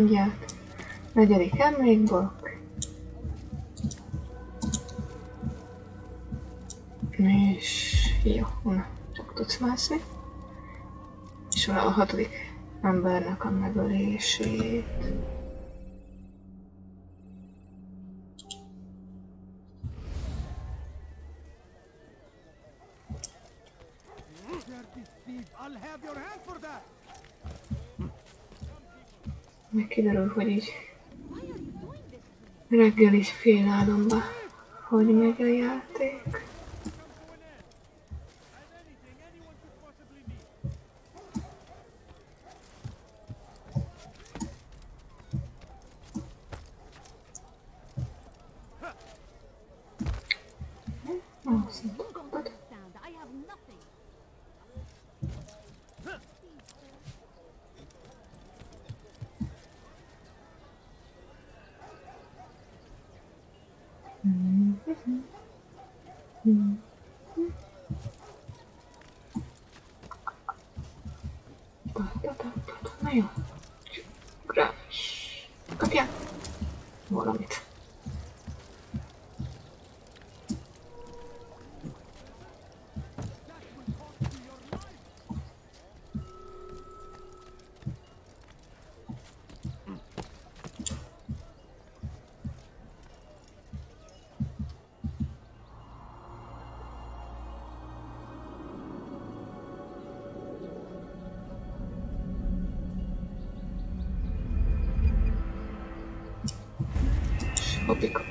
Mindjárt. 4. emlékblokk. És jó, na, csak tudsz mászni. És a 6. embernek a megölését. Meg kiderül, hogy így reggel is félálomba, hogy megy a játék. Na jó. Grás. Kapjál valamit. Hoppika.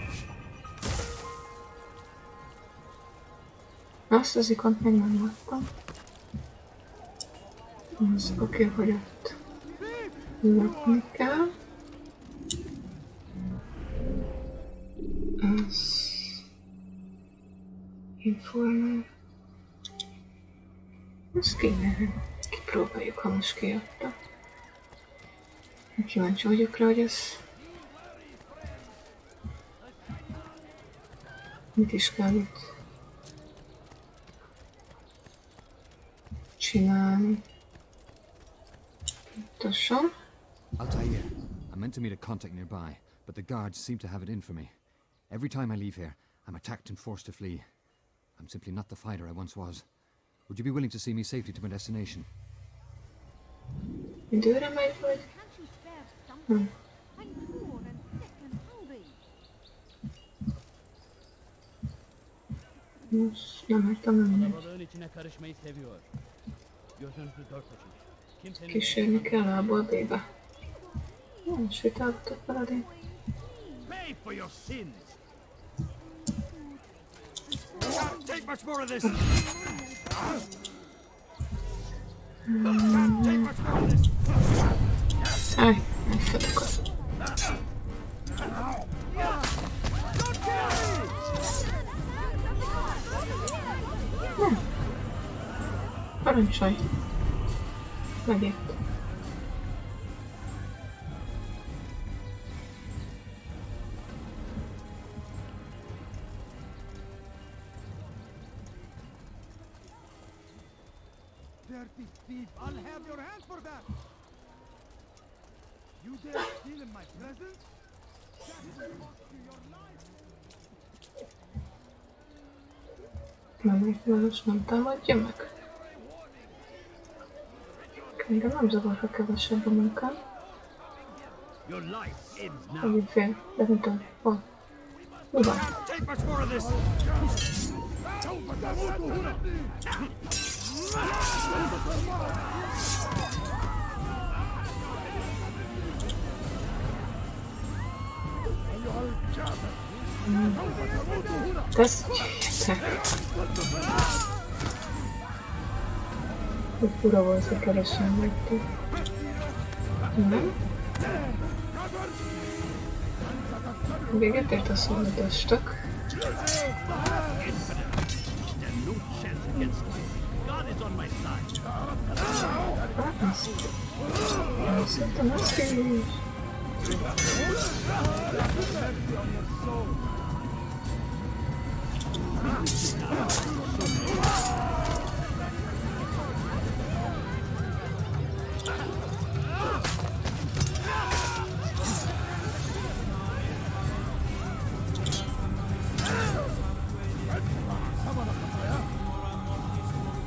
Azt az ikont még nem láttam. Az oké, hogy ott lakni kell. Az informál. Azt kéne, kipróbáljuk, ha most kiadta. Kíváncsi vagyok rá, hogy ez mit is kell itt csinálni. Pontosan. Altair, I meant to meet a contact nearby, but the guards seem to have it in for me. Every time I leave here, I'm attacked and forced to flee. I'm simply not the fighter I once was. Would you be willing to see me safely to my destination? Időre megy, vagy? Most nem hagytam, nem megy. Kísérni kell a B-be. Nem sétálgatok veled én. Állj, megfedek az. Nem. Parancsolj. Megért. Dirty thief, I'll have your hand for that! You dare steal in my presence? That will cost you your life! Most nem támadja meg? Engem nem zavar, ha kevesebb a munkám. Annyi fél, de nem tudom, hol. Mi van? Tesztjétek! Úgy fura volt, hogy kevesen vagytok. Nem? Véget ért a szolgatástok. Szerintem ez kívül.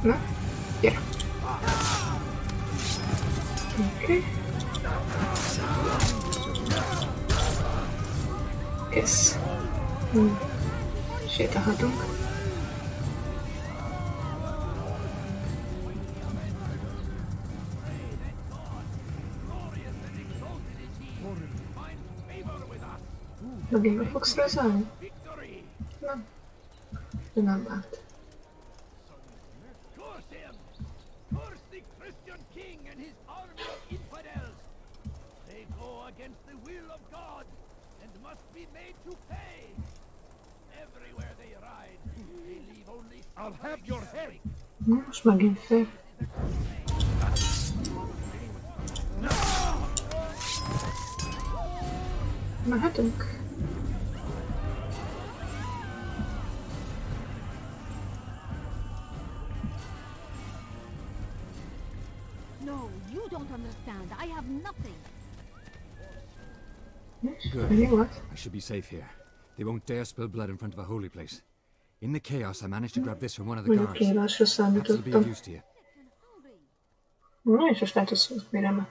Na, gyere. Oké. Kész. Sétálhatunk. Megint be fogsz rajzolni? Nem. De nem vált. I'll have your head. Most megint fél. Mehetünk? No, you don't understand. I have nothing. Good. Elég volt? I should be safe here. They won't dare spill blood in front of a holy place. In the chaos, I managed to grab this from one of the Mondjuk guards. kívásra Perhaps it'll be of számítottam. use to you. Na, és most lehet, hogy mire meg.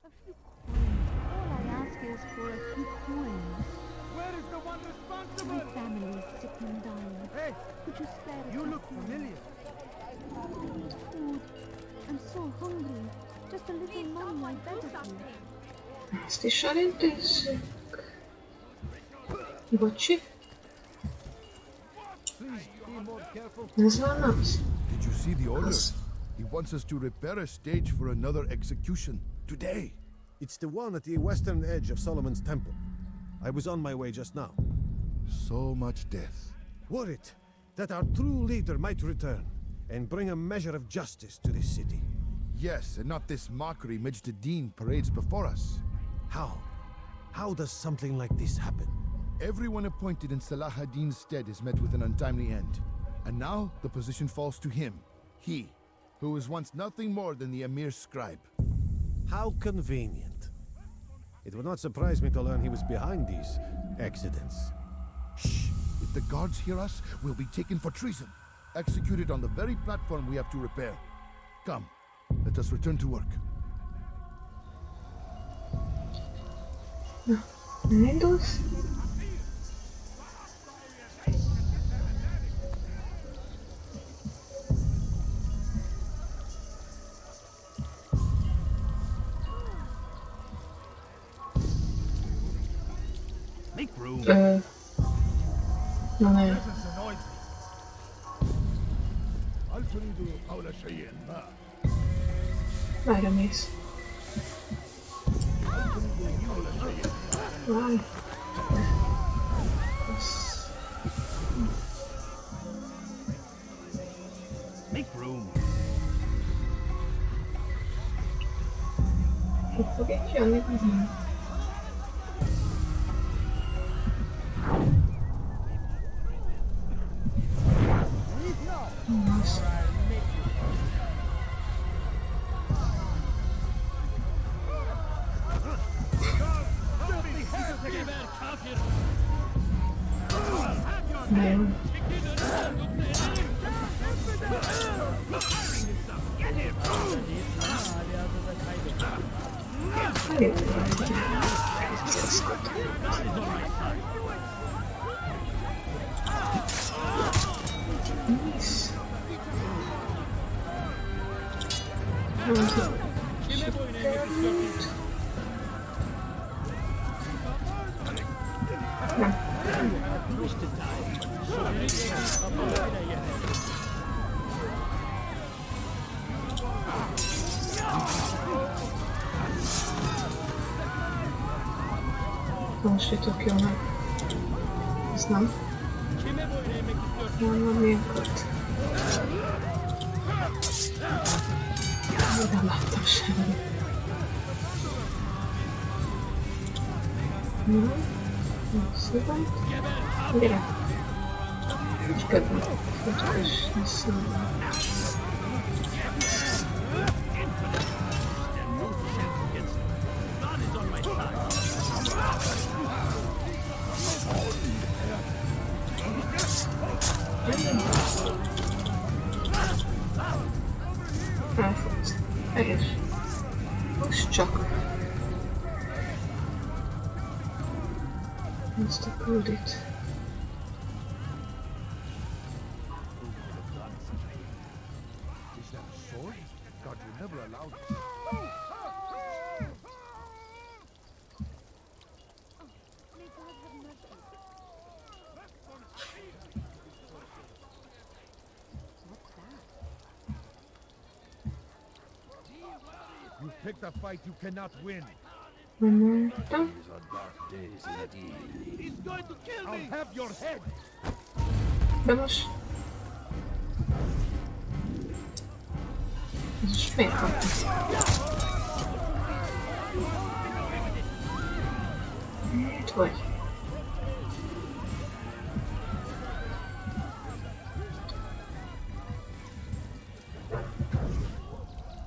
A few coins. All I ask is for a few coins. Where is the one My responsible? family is sick and dying. Hey, Could you spare a you few look coins? familiar. Food. I'm so hungry. Just a little money, I beg of you. Ezt is elintézzük. Bocsi. Please be more careful. Ez van az? Did you see the order? Az. He wants us to repair a stage for another execution today. It's the one at the western edge of Solomon's temple. I was on my way just now. So much death. Worried that our true leader might return and bring a measure of justice to this city. Yes, and not this mockery Majd parades before us. How? How does something like this happen? Everyone appointed in Salah ad-Din's stead is met with an untimely end. And now the position falls to him. He, who was once nothing more than the Emir's scribe. How convenient. It would not surprise me to learn he was behind these accidents. Shh! If the guards hear us, we'll be taken for treason. Executed on the very platform we have to repair. Come, let us return to work. Nem indulsz? Make room. Na ne. Presence annoys me. هل تريد قول شيء ما؟ Merre mész? Van. Make room. Ki fog itt jönni? Az. Na jó. Elég vagy. Szaszkod. Nézd. Most jutok jól meg. Ez nem. Nem van miatt. Nem láttam semmit. Na, szépen. Gyere. Egy ködben. Fontos lesz. Ezt a küldit. Is that a sword? God, you never allowed this. May God have mercy. What's that? You picked a fight you cannot win. Mondtam. He's going to kill I'll me! have your head. De most... Ez most miért kapta? Itt vagy?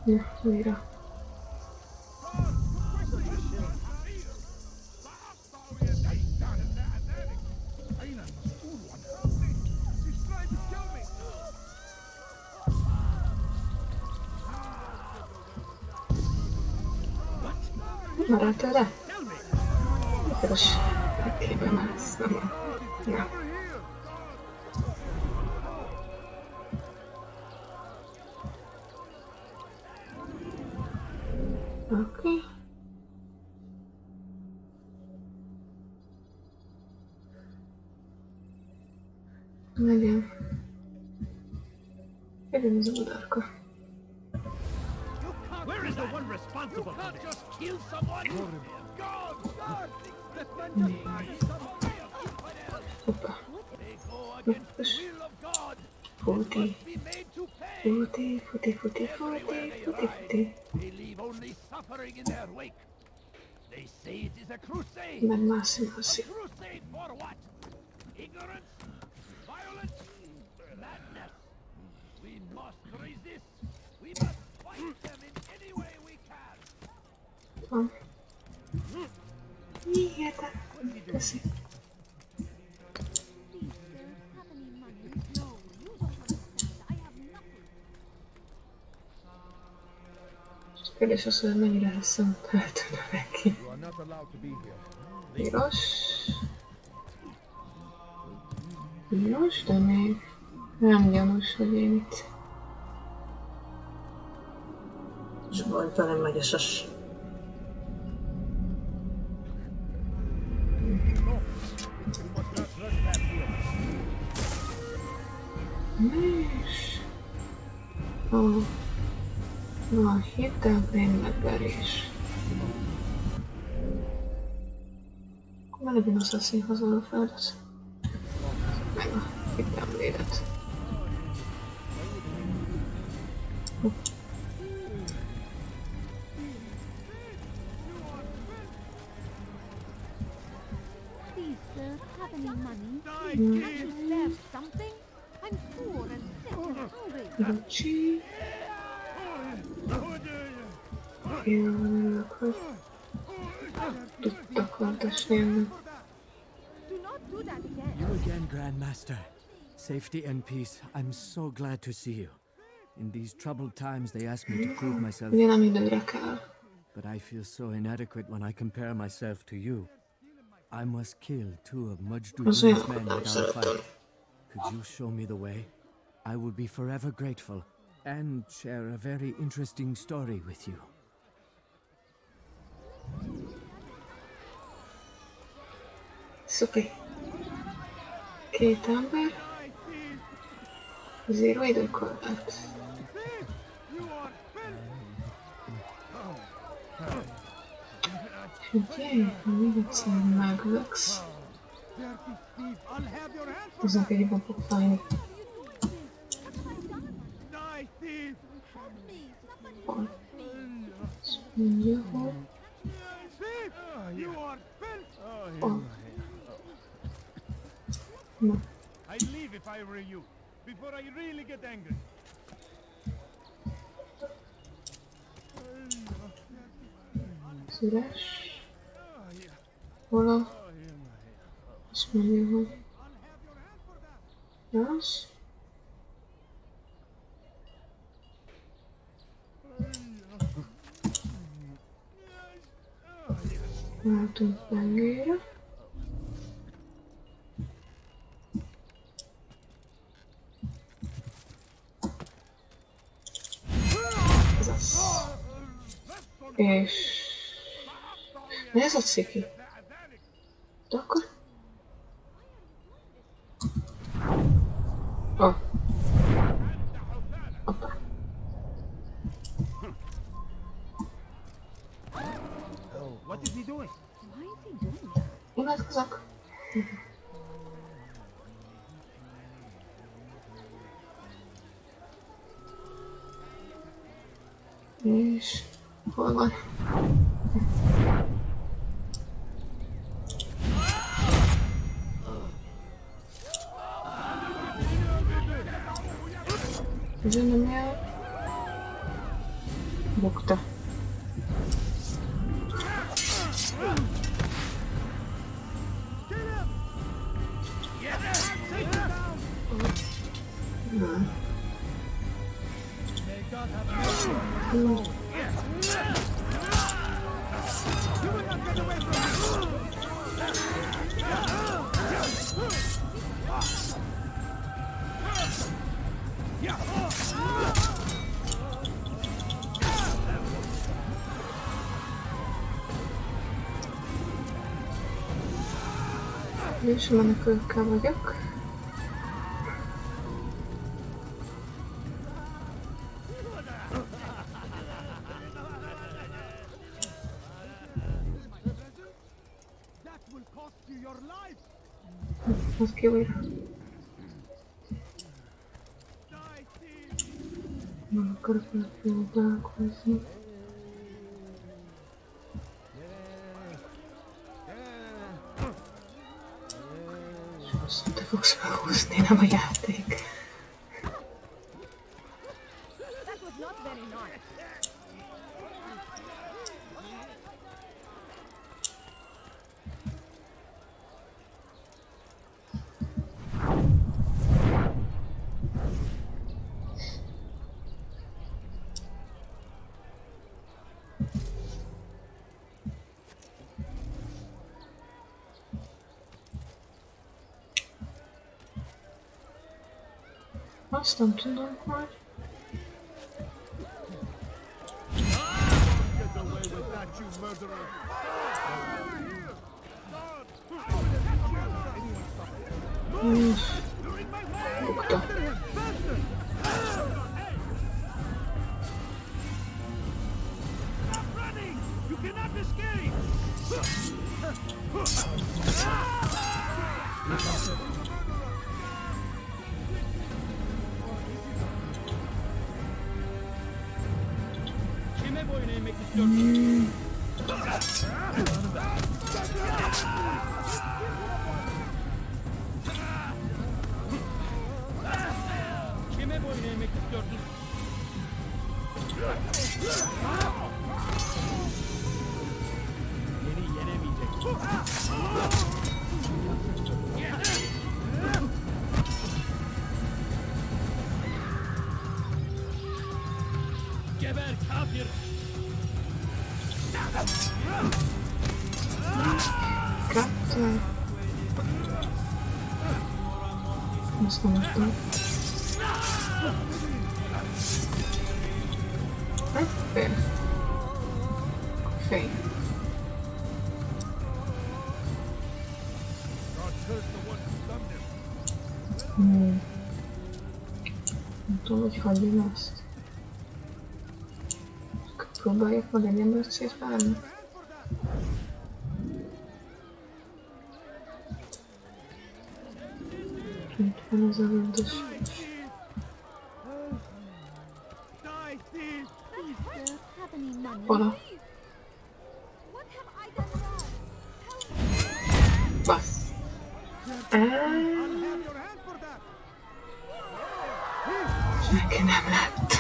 Na, újra. He's trying to kill me! Maradt erre? Biztos képe másznom. Na. Oké. Legyen. Legyen az oldalka. Where is the one responsible for this? Just kill someone! God! That man just murdered somebody! Hoppa. They go against the will of God! Fúti. Be made to pay! Fúti, fúti, fúti, fúti, fúti, fúti. They leave only suffering in their wake. They say it is a crusade. Megmászom haszi. Crusade for what? Ignorance? Violence? Madness? We must resist. We must fight them in any way we can. Van. Hihetetlen. Köszi. Please, sir, have any money? No, you don't understand. I have nothing. Kérdés az, hogy mennyire leszem feltűnő neki. You are not allowed to be here. Piros. Piros, de még nem gyanús, hogy én itt. És mondta, nem megy a sas. És... Ó. Van hitel, rémletverés. Akkor legyen asszaszínhoz való feladat. Meg a hitemlédet. Please, sir, have any money? Die, Can't kid! you spare something? I'm poor and sick and hungry. Bocsi. Én örülök, hogy tudtak oltasni ennek. Do not do that again. You again, Grandmaster. Safety and peace. I'm so glad to see you. In these troubled times, they asked me to prove myself, Ugye nem időre kell. but I feel so inadequate when I compare myself to you. I must kill two of Az olyan, Mujduddin's men hogy nem without a szeretem. fight. Could you show me the way? I will be forever grateful and share a very interesting story with you. Szupi. Két ember. Zero időkorlát. Figyelj, ha még egyszer megvöksz. I'll have your hand for Azon egyébben fog fájni. die, thief! Van. Azt mondja, hogy... Thief! You are filth! Van. Na, I'd leave if I were you, before I really get angry. az üres. Hol a... Azt mondja, hogy... Az. Váltunk pengére. És... Ez a ciki. De akkor... Oh. Hoppá. What is he doing? Why is he doing that? Imádkozok. És... hol van? Ez nem jár. Bukta. Nem. És menekülőkkel vagyok. Az ki újra. Nem akarok megpróbálkozni. És azt te fogsz behúzni, nem a játék. That was not very nice. Azt nem tudom, hogy... És... bukta. You cannot escape! Kime boyun eğmek istiyorsun? Kime boyun eğmek istiyorsun? Beni yenemeyecek. Geber kafir! Kettő. Azt nem tudom. Hát, fél. Fél. Nem tudom, hogy hagyjam ezt. Próbáljuk meg egy embert szétvállni. Itt van az a rendes. Master, have any money? Oda. What have I done wrong? Bassz. Senki nem lett.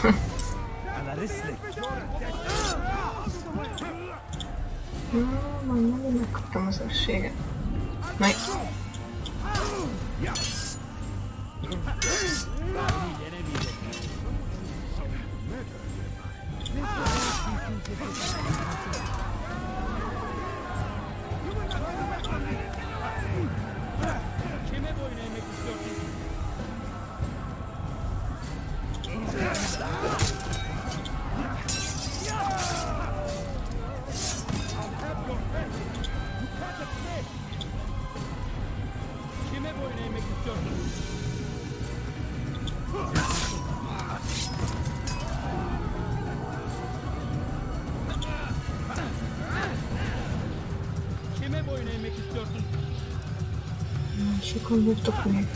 Majd megkaptam az őrséget. Meg. Kime boyun eğmek istiyorsun? Sokan vagytok még.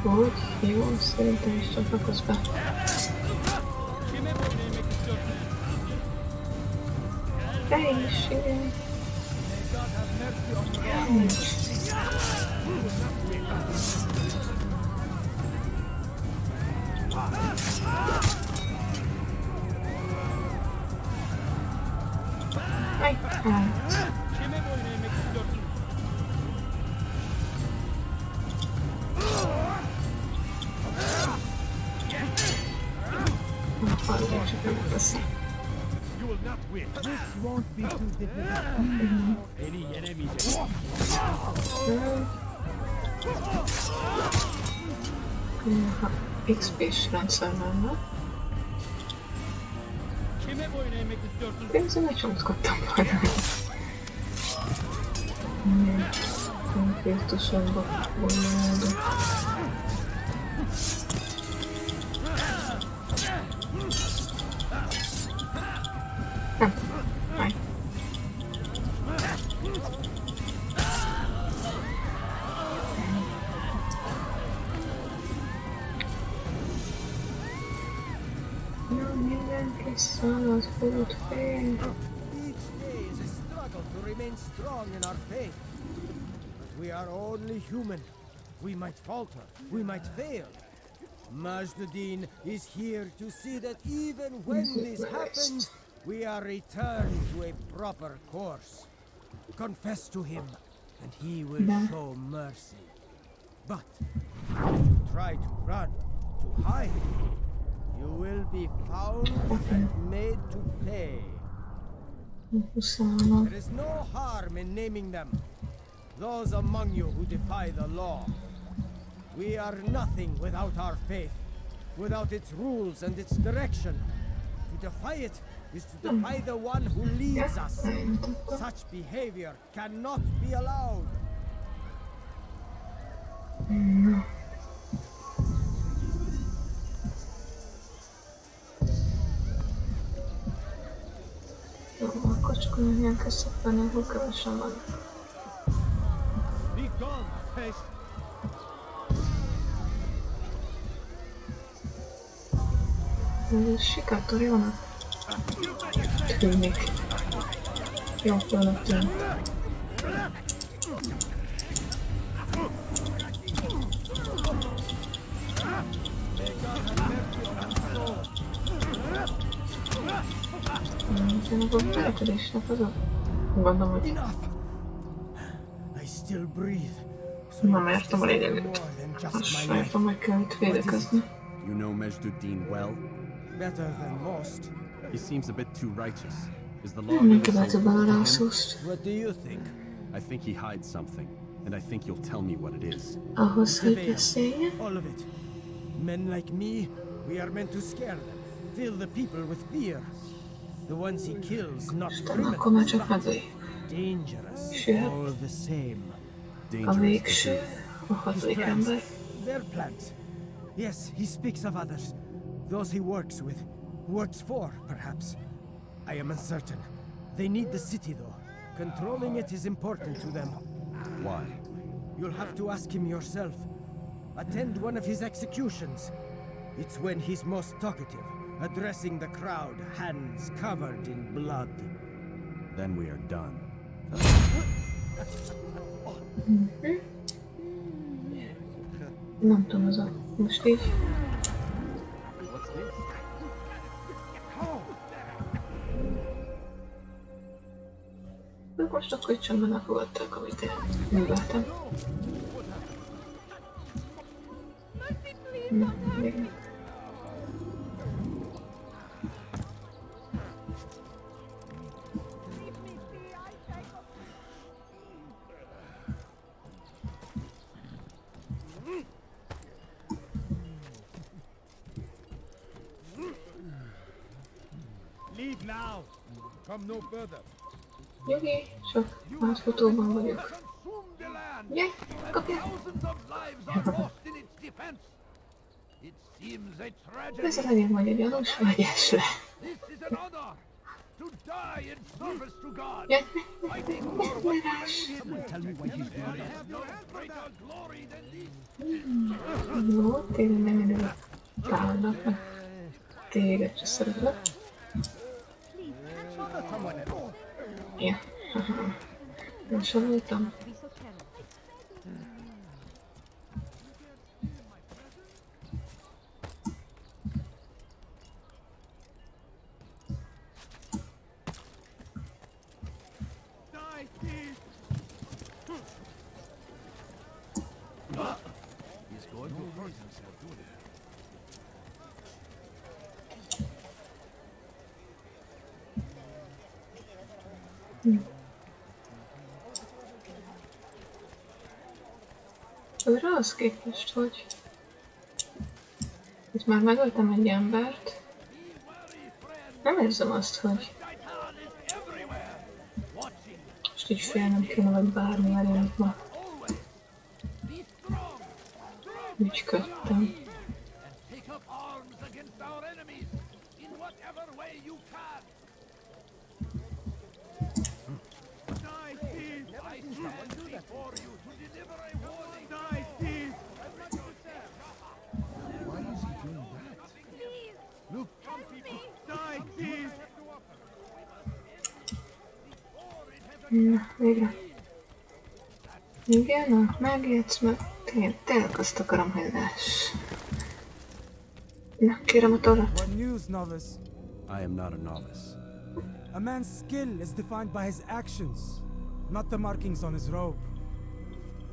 Hogy? Jó, szerintem is csatlakozz be. Te is, igen. Aj, hát. Hallja, csak nem teszem. This won't be too difficult. Any enemies? Ha XP-s rendszer lenne. Én megcsomszkodtam volna. Konfliktusokba volna. Nem, állj. Na, mindenki szalad, fut fél. Each day is a struggle to remain strong in our faith. But we are only human. We might falter, we might fail. Majduddin is here to see that even when this happens, we are returned to a proper course. Confess to him, and he will show mercy. But if you try to run, to hide, you will be found and made to pay. There is no harm in naming them. Those among you who defy the law. We are nothing without our faith, without its rules and its direction. To defy it is to defy the one who leads us. Such behavior cannot be allowed. Jó, akkor csak olyan ilyen közszakbenni, ahol kevesen vannak. Be gone, pest! Ez sikátor jónak tűnik. Jó, jónak tűnik. Ennek a feltörésnek az a... Gondolom, hogy... Nem értem a lényeget. Azt értem, hogy kell itt védekezni. You know Majduddin well? Better than most. He seems a bit too righteous. Is the law really so good to him? What do you think? I think he hides something, and I think you'll tell me what it is. Ahhoz, hogy beszéljen? All of it. Men like me, we are meant to scare them, fill the people with fear. The ones he kills, not Akkor már criminals, csak but megöljük. dangerous, Sure. all the same. A végső, a hatodik ember. Their plans. Yes, he speaks of others. Those he works with. Works for, perhaps. I am uncertain. They need the city, though. Controlling it is important to them. Why? You'll have to ask him yourself. Attend one of his executions. It's when he's most talkative, addressing the crowd, hands covered in blood. Then we are done. Nem tudom, az a... Most így... Ők most akkor csöndben elfogadták, amit én műveltem. Na, még. Leave now! Come no further! Jogi, csak átfutóban vagyok. Consume the land! Gyere, kapja! Thousands of lives are lost in its defense! It seems a tragedy. Ez a legjobb, hogy a gyanús vagy esle. This is an honor to die in service to God. Ja, Fighting for what he believes in. Tell me why he's doing that. No greater glory than this. jó, tényleg nem mindig válnak meg. Téged se szeretlek. Ja, nem soroltam. Be so careful. He's going to hurt himself, doing it. Őre az képest, hogy itt már megöltem egy embert. Nem érzem azt, hogy most így félnem kéne, vagy bármi, mert én itt már ügyködtem. Take up arms against our enemies in whatever way you can. I stand before you to deliver a warning. Why is he doing that? Look, Na, végre. Igen, na, megjegysz, mert tényleg azt akarom, hogy lesz. Na, kérem a tollat. What news, novice? I am not a novice. A man's skill is defined by his actions, not the markings on his robe.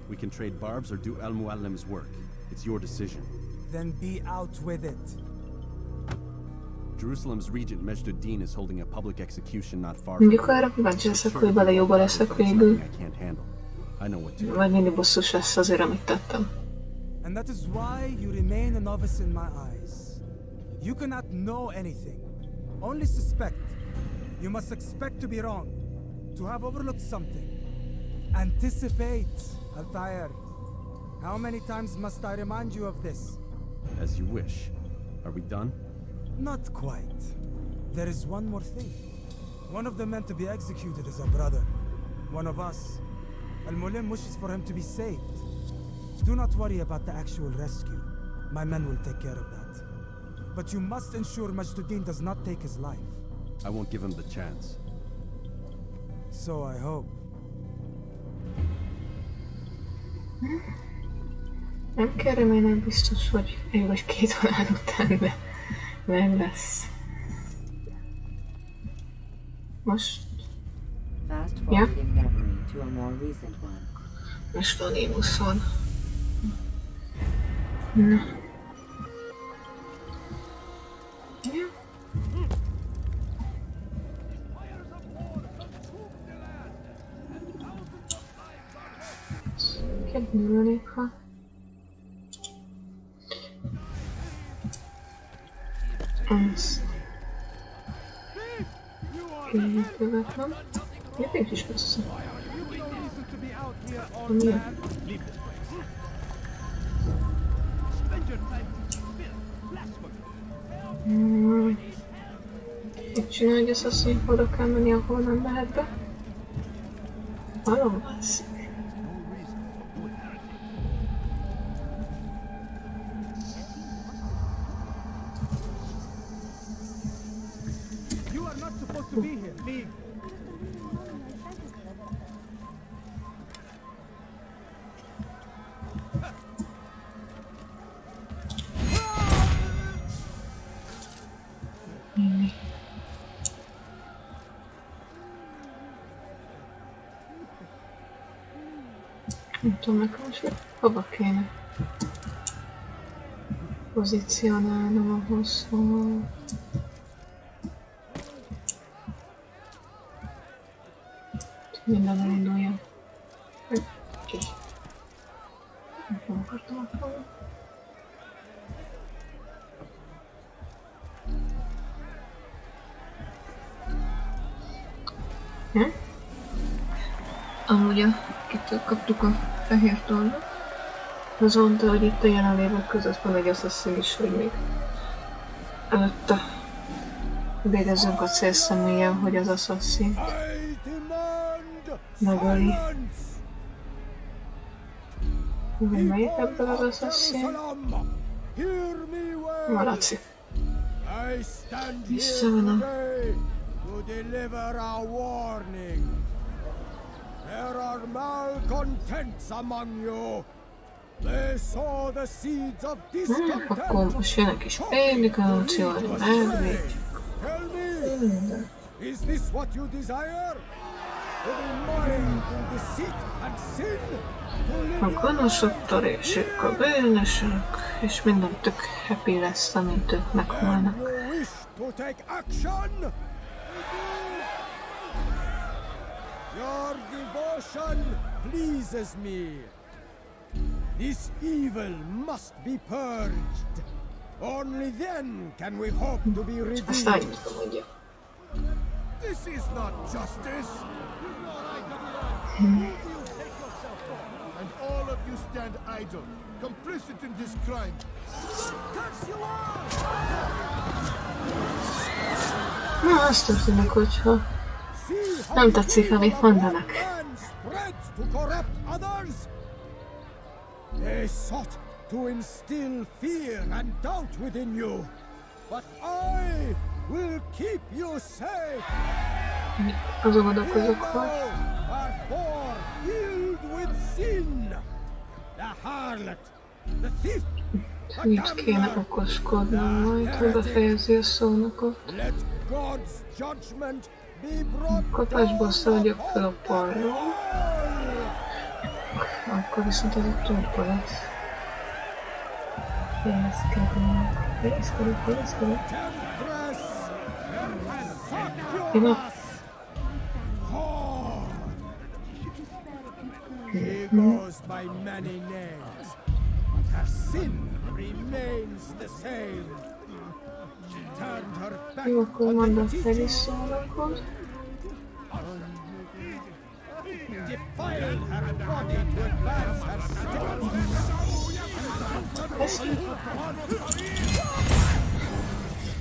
We can trade barbs or do Al-Muallim's work. It's your decision. Then be out with it. Jerusalem's regent Majd-ud-Din is holding a public execution not far from Mondjuk arra kíváncsi leszek, hogy vele jóba leszek végül. I can't handle. I know what to do. Vagy mindig bosszus lesz azért, amit tettem. And that is why you remain a novice in my eyes. You cannot know anything, only suspect. You must expect to be wrong, to have overlooked something. Anticipate, Altair. How many times must I remind you of this? As you wish. Are we done? Not quite. There is one more thing. One of the men to be executed is a brother. One of us. Al-Mulim wishes for him to be saved. Do not worry about the actual rescue. My men will take care of that. But you must ensure Majd-ud-Din does not take his life. I won't give him the chance. So I hope. Nem kell remélem, biztos, hogy egy vagy két halál után, de meg lesz. Most? Fast forwarding memory to a more recent one. Most van émuszon. Na. Ja. Kedvülnék, ha... Ezt... Kéne követnem. Miért is vissza? Miért? Mit csinálj, hogy azt mondja, hogy oda kell menni, ahol nem mehet be? Való lesz. You are not supposed to be here. Leave. Nem tudom nekem most, hogy hova kéne pozícionálnom ahhoz, hogy... Minden elinduljon. Oké. Nem akartam akarni. Amúgy kitől kaptuk a fehér tollat. Az mondta, hogy itt a jelenlévők között van egy assassin is, hogy még előtte végezzünk a célszemélyen, hogy az assassint megöli. Melyik ebből az assassin? Malaci. Visszavonom. There are malcontents among you. They sow the seeds of discontent. Akkor most jön egy kis prédikáció, hogy megvédjük. Tell me, is this what you desire? To be mired in deceit and sin? A gonoszok törésük, a bűnösök, és minden tök happy lesz, amint ők meghalnak. You wish to take action? Your devotion pleases me. This evil must be purged. Only then can we hope to be redeemed. This is not justice. And all of you stand idle, complicit in this crime. Na, az történik, hogyha nem tetszik, amit mondanak. They sought to instill fear and doubt within you, but I will keep you safe. Azon gondolkozok, hogy Are filled with sin. The harlot, the thief. így kéne okoskodnom majd, hogy befejezi a szónokot. Let God's judgment be brought Kapásból szaladjak fel a parról. Akkor viszont ez a turpa lesz. Helyezkedünk. Ima. He goes by many names, but her sin remains the same. She turned her back Jó, akkor mondom fel is szónokot. defiled her body to advance her steps.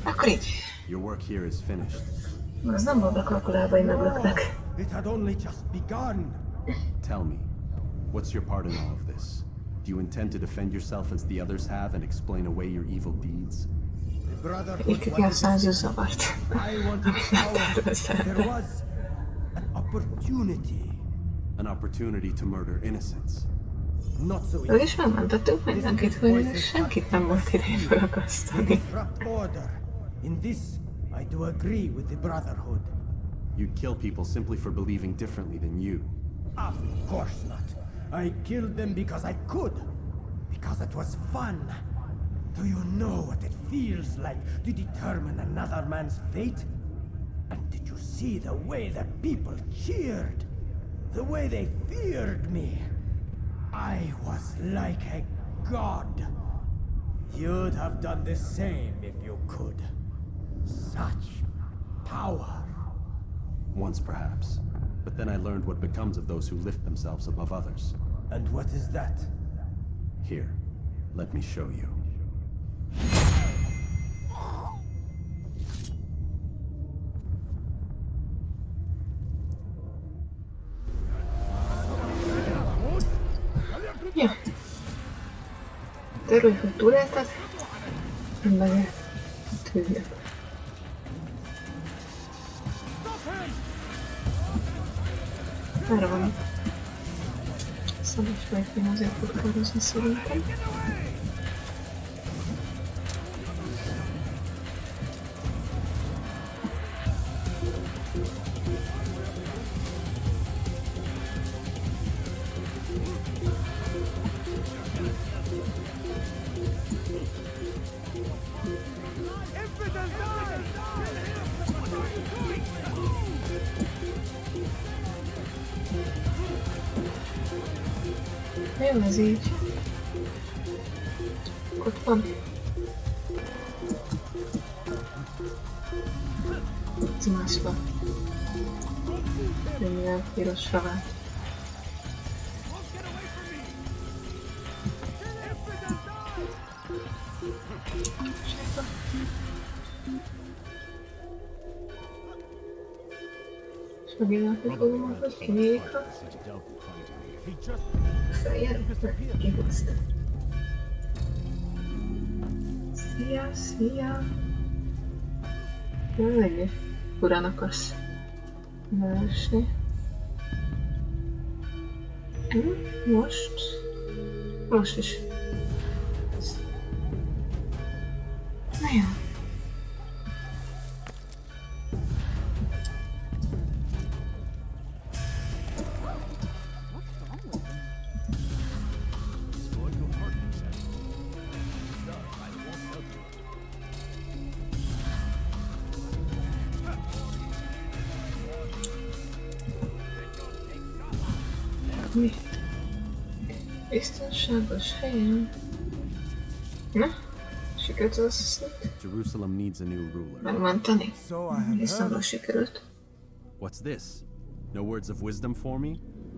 Akkor így. Your work here is finished. Az nem volt bekalkulálva, hogy meglöknek. It had only just begun. Tell me, what's your part in all of this? Do you intend to defend yourself as the others have and explain away your evil deeds? Végigjátszás zavart. I wanted power. There was an opportunity. An opportunity to murder innocents. Not so Ő is megmentettünk mindenkit, hogy senkit nem volt idején felakasztani. order. In this, I do agree with the Brotherhood. You'd kill people simply for believing differently than you. Of course not. I killed them because I could. Because it was fun. Do you know what it feels like to determine another man's fate? And did you see the way the people cheered? The way they feared me? I was like a god. You'd have done the same if you could. Such power. Once perhaps. But then I learned what becomes of those who lift themselves above others. And what is that? Here, let me show you. Ja. Örülj, hogy túlélted. Meg tűnjük. Erre van. Szabad fejtén azért futkározni szerintem. Jó, ez így. Ott van. Cimásba. Minden pirosra vált. Megjelenni fogom, hogy kinyílik a feljel, kihozta. Szia, szia! Eléggé furán akarsz leesni. Most is. Na jó. Mi? Biztonságos helyen. Na, sikerült az asszisztent Jerusalem needs a new ruler. megmenteni. Biztonságos sikerült. What's this? No words of wisdom for me?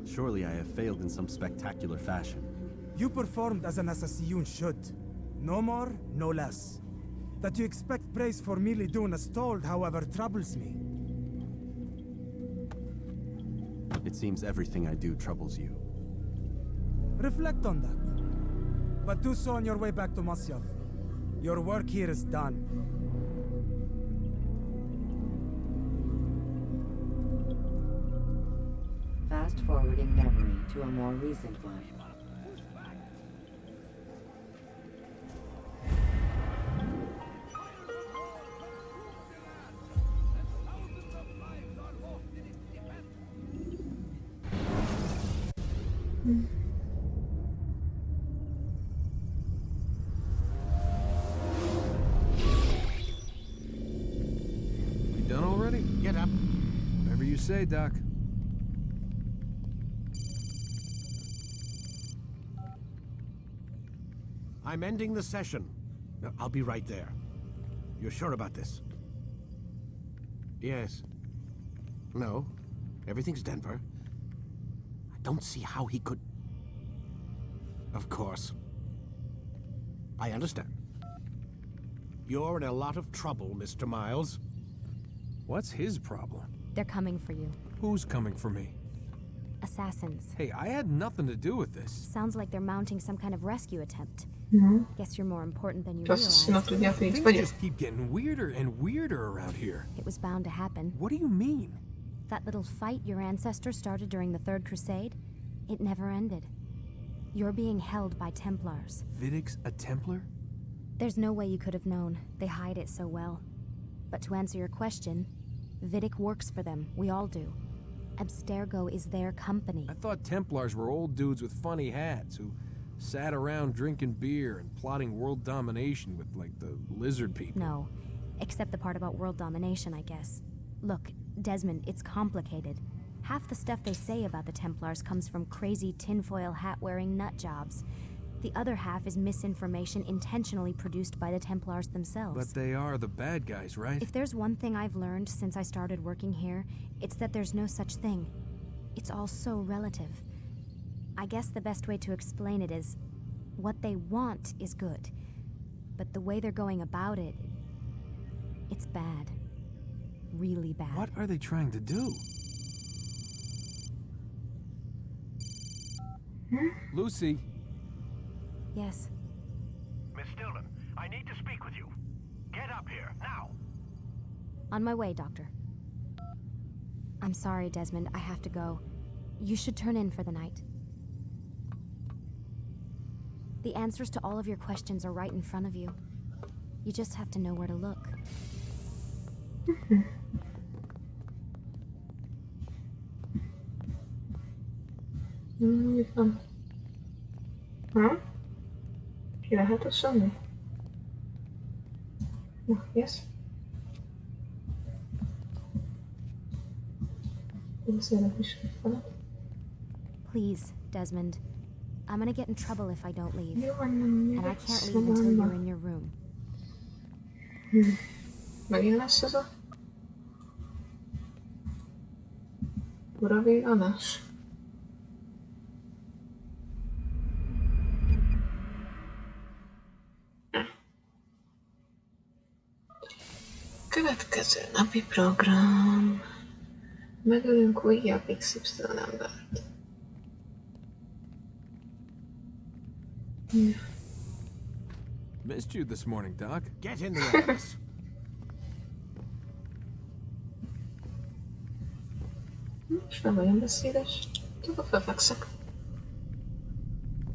Surely I have failed in some spectacular fashion. You performed as an assassin should. No more, no less. That you expect praise for merely doing as told, however, troubles me. It seems everything I do troubles you. Reflect on that. But do so on your way back to Masyaf. Your work here is done. Fast forwarding memory to a more recent one. We done already? Get up. Whatever you say, Doc. I'm ending the session. I'll be right there. You're sure about this? Yes. No. Everything's Denver. I don't see how he could... Of course. I understand. You're in a lot of trouble, Mr. Miles. What's his problem? They're coming for you. Who's coming for me? Assassins. Hey, I had nothing to do with this. Sounds like they're mounting some kind of rescue attempt. Guess you're more important than you Azt nem realize. tudják, hogy itt Things vagyok. just keep getting weirder and weirder around here. It was bound to happen. What do you mean? That little fight your ancestor started during the Third Crusade, it never ended. You're being held by Templars. Vidic's a Templar? There's no way you could have known. They hide it so well. But to answer your question, Vidic works for them. We all do. Abstergo is their company. I thought Templars were old dudes with funny hats who sat around drinking beer and plotting world domination with, like, the lizard people. No, except the part about world domination, I guess. Look, Desmond, it's complicated. Half the stuff they say about the Templars comes from crazy tinfoil hat-wearing nut jobs. The other half is misinformation intentionally produced by the Templars themselves. But they are the bad guys, right? If there's one thing I've learned since I started working here, it's that there's no such thing. It's all so relative. I guess the best way to explain it is, what they want is good. But the way they're going about it, it's bad. Really bad. What are they trying to do? Lucy? Yes. Miss Stillman, I need to speak with you. Get up here, now! On my way, Doctor. I'm sorry, Desmond. I have to go. You should turn in for the night. The answers to all of your questions are right in front of you. You just have to know where to look. Mi van? Ha? Ki lehet a semmi? Na, yes. Please, Desmond. I'm gonna get in trouble if I don't leave. Jó, And I can't leave until you're in your room. Megint lesz ez a... Uravéganás? Következő napi program. Megölünk újabb XY embert. Missed you this morning, Doc. Get in the office. Most nem olyan beszédes. Csak felfekszek.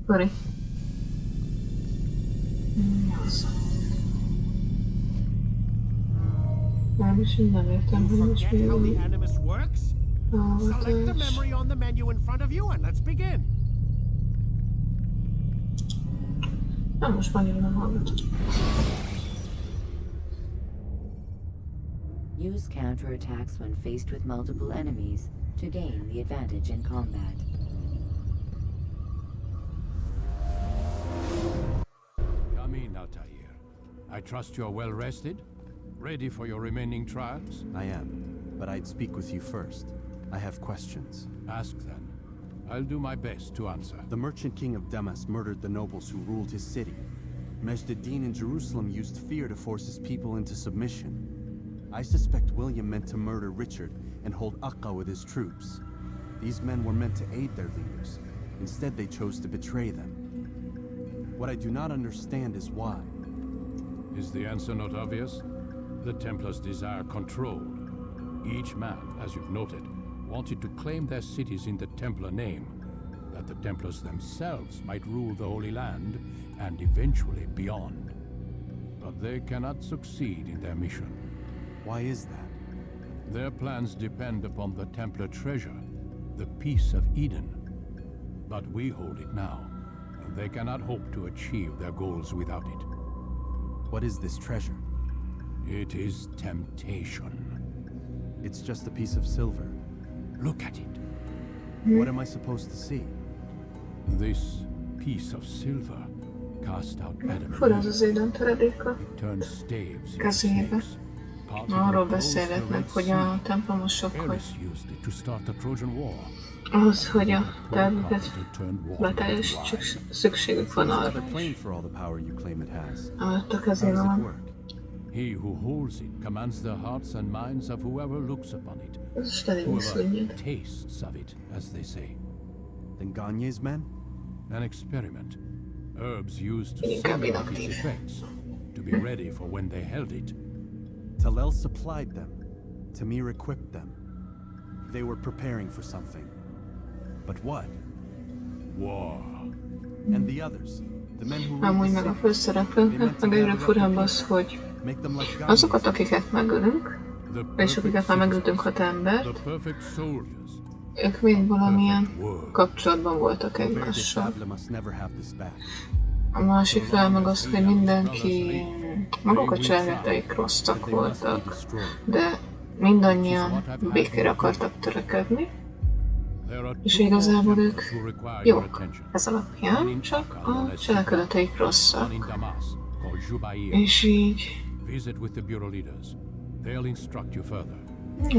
Kori. Az. Mármint én nem értem, hogy most mi van. Select the memory on the menu in front of you and let's begin. Nem, most már nem hallgatom. Use counterattacks when faced with multiple enemies to gain the advantage in combat. Come in, Altair. I trust you're well rested? Ready for your remaining trials? I am, but I'd speak with you first. I have questions. Ask then. I'll do my best to answer. The merchant king of Damas murdered the nobles who ruled his city. Majd-ad-Din in Jerusalem used fear to force his people into submission. I suspect William meant to murder Richard and hold Aqqa with his troops. These men were meant to aid their leaders. Instead, they chose to betray them. What I do not understand is why. Is the answer not obvious? The Templars desire control. Each man, as you've noted, wanted to claim their cities in the Templar name, that the Templars themselves might rule the Holy Land and eventually beyond. But they cannot succeed in their mission. Why is that? Their plans depend upon the Templar treasure, the Peace of Eden. But we hold it now, and they cannot hope to achieve their goals without it. What is this treasure? It is temptation. It's just a piece of silver. Look at it. What am I supposed to see? This piece of silver cast out Adam Fura az az éden töredéka. turned staves into Kezébe. snakes. Arról beszélgetnek, hogy a templomosok, hogy Eris used it to start the Trojan War. ahhoz, hogy a tervüket beteljesítsük, szükségük van arra Another plane for all the power you claim it has. Amit a How kezében does it van. work? He who holds it commands the hearts and minds of whoever looks upon it. Ez is elég Whoever szörnyű. tastes of it, as they say. Then Gagne's men? An experiment. Herbs used to Inkább simulate its inaktív. effects, to be ready for when they held it. Talel supplied them. Tamir equipped them. They were preparing for something. But what? War. And the others? The men who ruled Amúgy the meg a city? főszereplőnknek meg egyre furább az, hogy Make them like Gagne's. azokat, akiket megölünk, és akiket már megöltünk 6 The embert, perfect soldiers. ők mind valamilyen kapcsolatban voltak egymással. Sabla must never have this back. A másik fel meg az, hogy mindenki maguk a cselekedeteik rosszak voltak, de mindannyian békére akartak törekedni, és igazából ők jók ez alapján, csak a cselekedeteik rosszak. És így Visit with the bureau leaders. They'll instruct you further.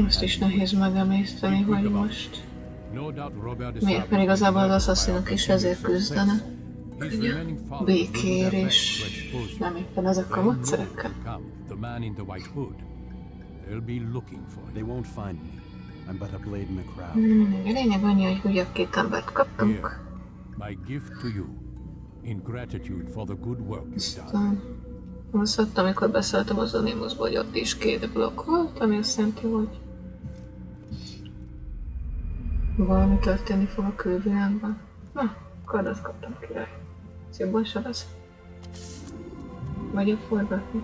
azt is nehéz megemészteni, hogy most No doubt Robert miért, mert igazából az asszaszinok is ezért küzdenek, hogy a békér és nem éppen ezek a módszerekkel. The man in the white hood. They'll be looking for They you. won't find me. I'm but a blade in the crowd. A lényeg annyi, hogy újabb 2 embert kaptunk, Here, my gift to you, in gratitude for the good work you've done. aztán azt adtam, amikor beszéltem az Animusból, hogy ott is 2 blokk volt, ami azt jelenti, hogy valami történni fog a külvilágban. Na, kardot kaptam, király. Ez jobban se lesz. Vagy forgatni.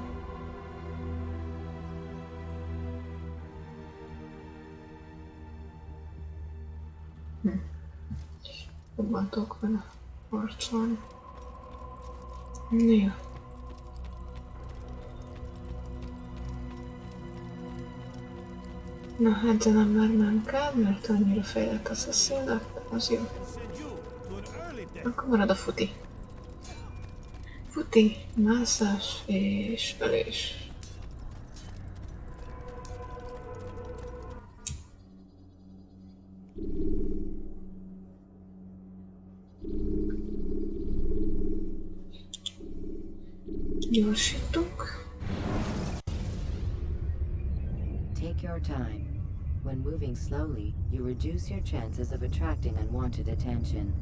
Jobban tudok vele harcolni. Jó. Na hát, de nem már nem kell, mert annyira fejlett az a színlek, az jó. Akkor marad a futi. Futi, mászás és ölés. Gyorsítunk. Take your time. When moving slowly, you reduce your chances of attracting unwanted attention.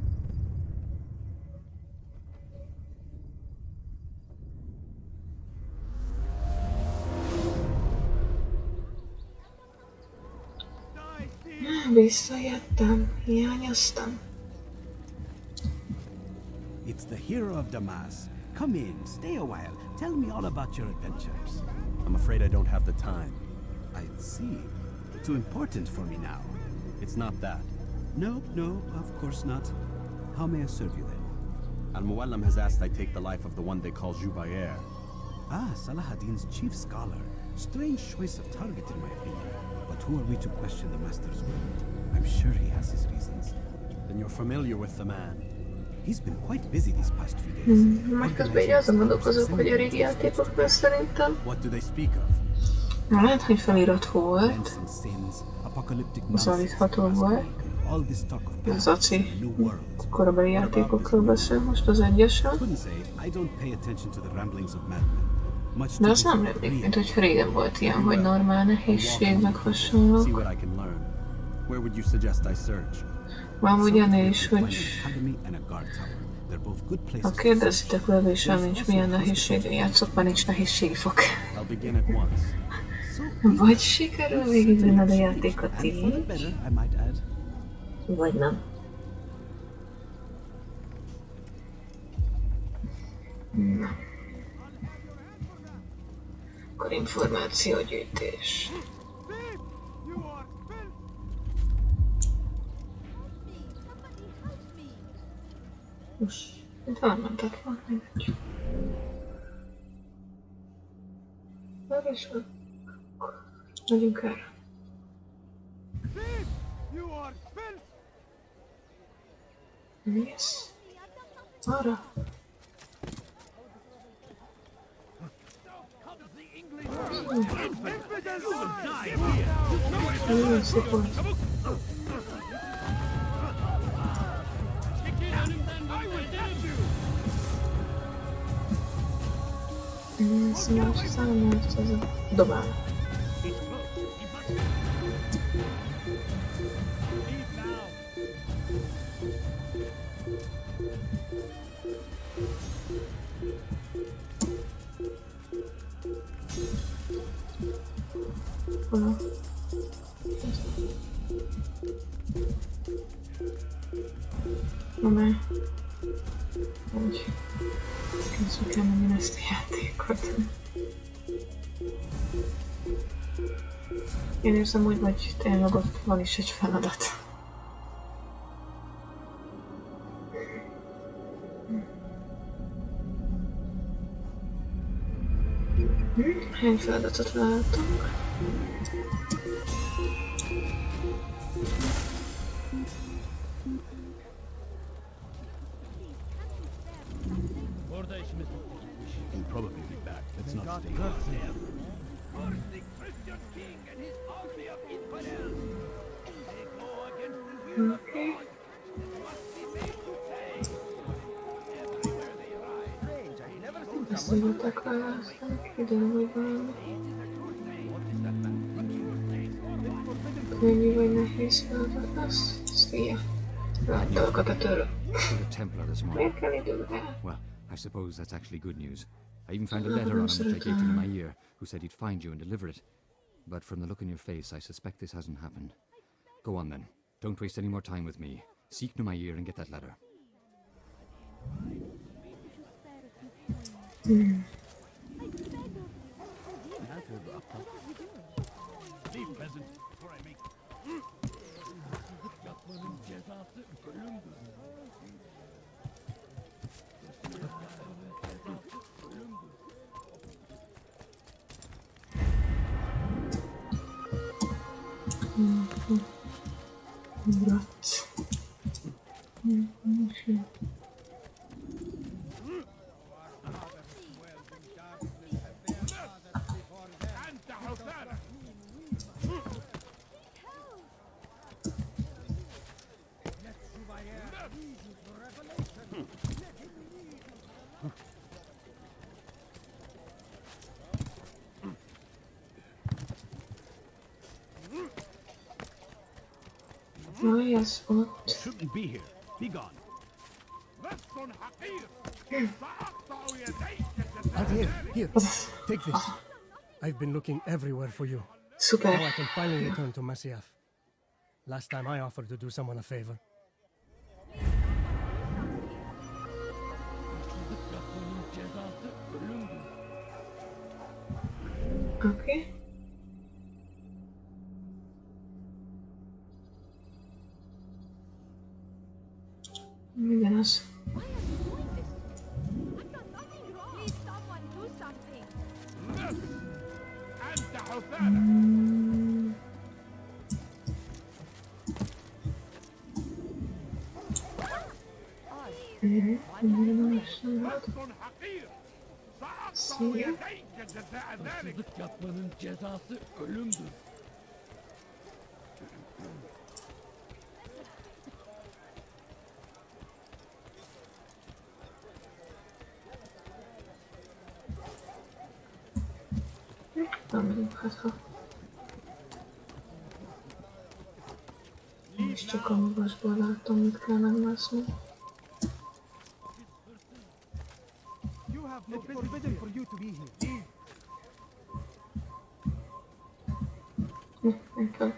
Visszajöttem, hiányoztam. It's the hero of Damas. Come in, stay a while. Tell me all about your adventures. I'm afraid I don't have the time. I see. Too important for me now. It's not that. No, of course not. How may I serve you then? Al-Muallim has asked I take the life of the one they call Jubair. Ah, Salahuddin's chief scholar. Strange choice of target in my opinion. But who are we to question the master's will? I'm sure he has his reasons. Then you're familiar with the man. He's been quite busy these past few days. Majd közben így azon gondolkozok, hogy a régi játékokban szerintem. What do they speak of? Lehet, hogy felirat volt. Bizonyítható volt. Az Aci korabeli játékokról beszél most az egyesen. De az nem rémlik, mint hogyha régen volt ilyen, hogy normál nehézség, meg hasonlók. Van ugyanél is, hogy ha kérdezitek legalábbis nincs milyen nehézségen játszok, már nincs nehézségi fok. Vagy sikerül végigvinned a játékot így, vagy nem. Na. Akkor információgyűjtés. Most itt elmentek van, mindegy. Meg is van. Megyünk erre. Mész. Arra. Nagyon szép volt. Szóval számolsz ez a dobál. Már úgy kezdjük el menni ezt a játékot. Én érzem úgy, hogy tényleg ott van is egy feladat. Hány feladatot látunk? He'll probably be back. Let's not stay on him. The Christian king and his army of infidels. They go against the will of God. Must be made to pay. Everywhere they ride. Ezt mondottak választani, idő vagy valami. Könnyű vagy nehéz feladat lesz? Szia! Láttalak a tőle. Miért kell időre? Well, I suppose that's actually good news. I even found a letter on him which I gave to Numair, who said he'd find you and deliver it. But from the look in your face, I suspect this hasn't happened. Go on then. Don't waste any more time with me. Seek Numair and get that letter. Leave, peasant, before I make... Why is what? Shouldn't be here. Be gone. Here, take this. I've been looking everywhere for you. Super. Now I can finally return to Masyaf. Last time I offered to do someone a favor. Okay. Yes. Yapmanın cezası ölümdür. És csak a magasból láttam, mit kell megmászni. It's forbidden for you to be here. Okay.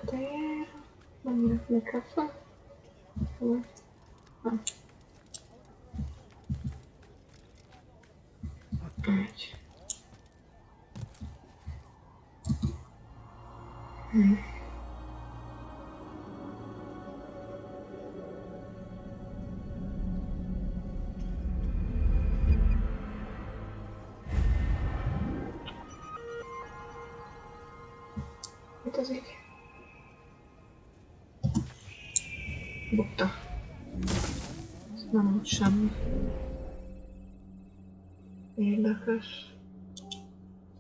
Tutaj mam mikrofon. Létezik. Bukta. Ez nem úgy semmi. Érdekes.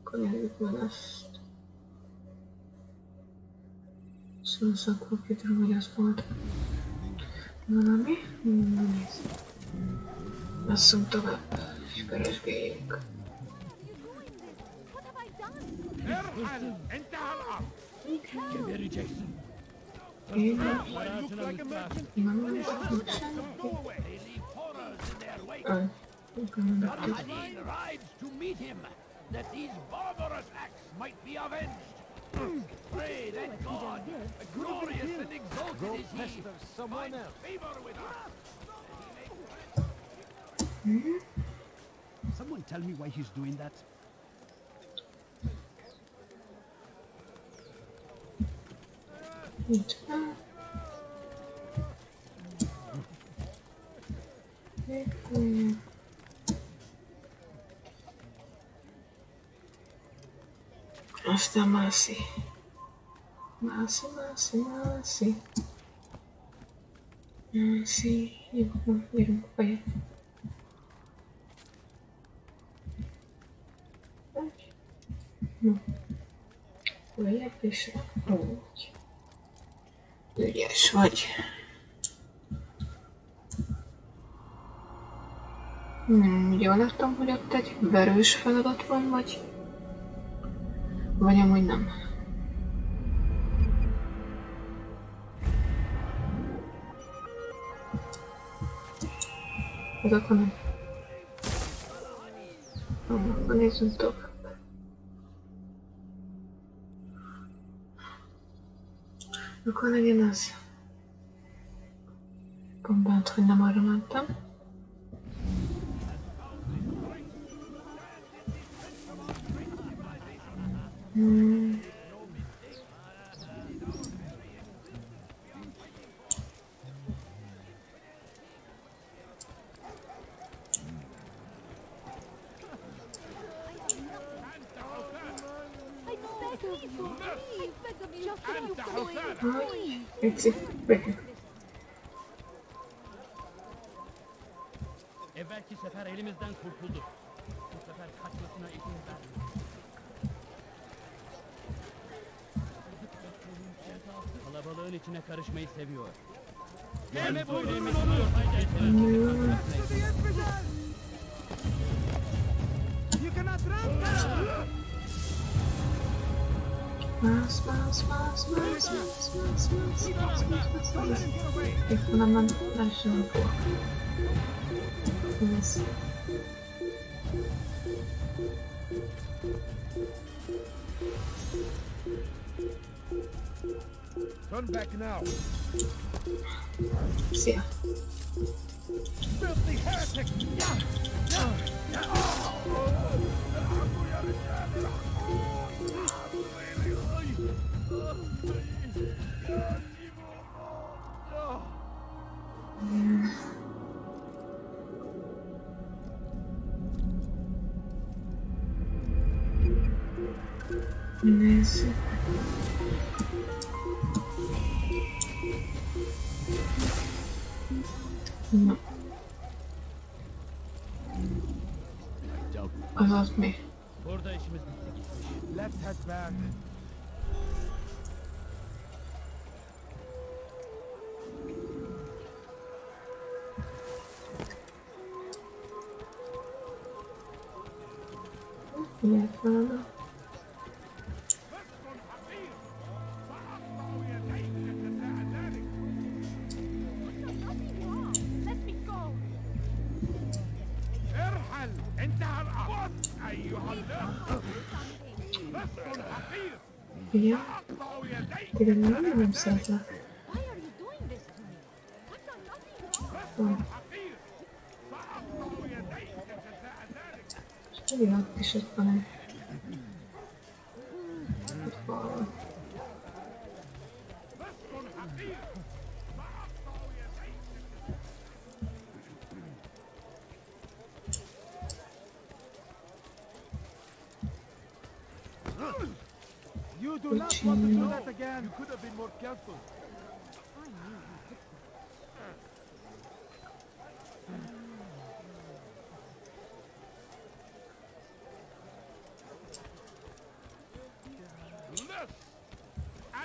Akkor nézzük meg ezt. Szószakkopítról, hogy az volt. Valami? Nézd. Lasszunk tovább, és keresgéljünk. Gebereceksin. Saladin rides to meet him, that these barbarous acts might be avenged. Pray that God, glorious and exalted is he, find favor with us. Someone tell me why he's doing that? Aztán mászi. Mászi. Jó, gyerünk be. Följebb is. Úgy. Ügyes vagy. Jól láttam, hogy ott egy verős feladat van, vagy amúgy nem. Azok nem. Akkor nézzünk tovább. Akkor legyen az. Pont hogy nem arra mentem. Evvelki sefer elimizden kurtuldu. Bu sefer kaçmasına izin vermeyin. Kalabalığın içine karışmayı seviyor. Gelme boyunu Nem sem fogok. Ez. Turn back now. Szia. Filthy heretic! Nézzük. Na. Az mi? Let's head back. Miért van? Ja, téged nem szeretlek. És pedig ott is ott van egy... Ott van. You do not want to do that again. You could have been more careful.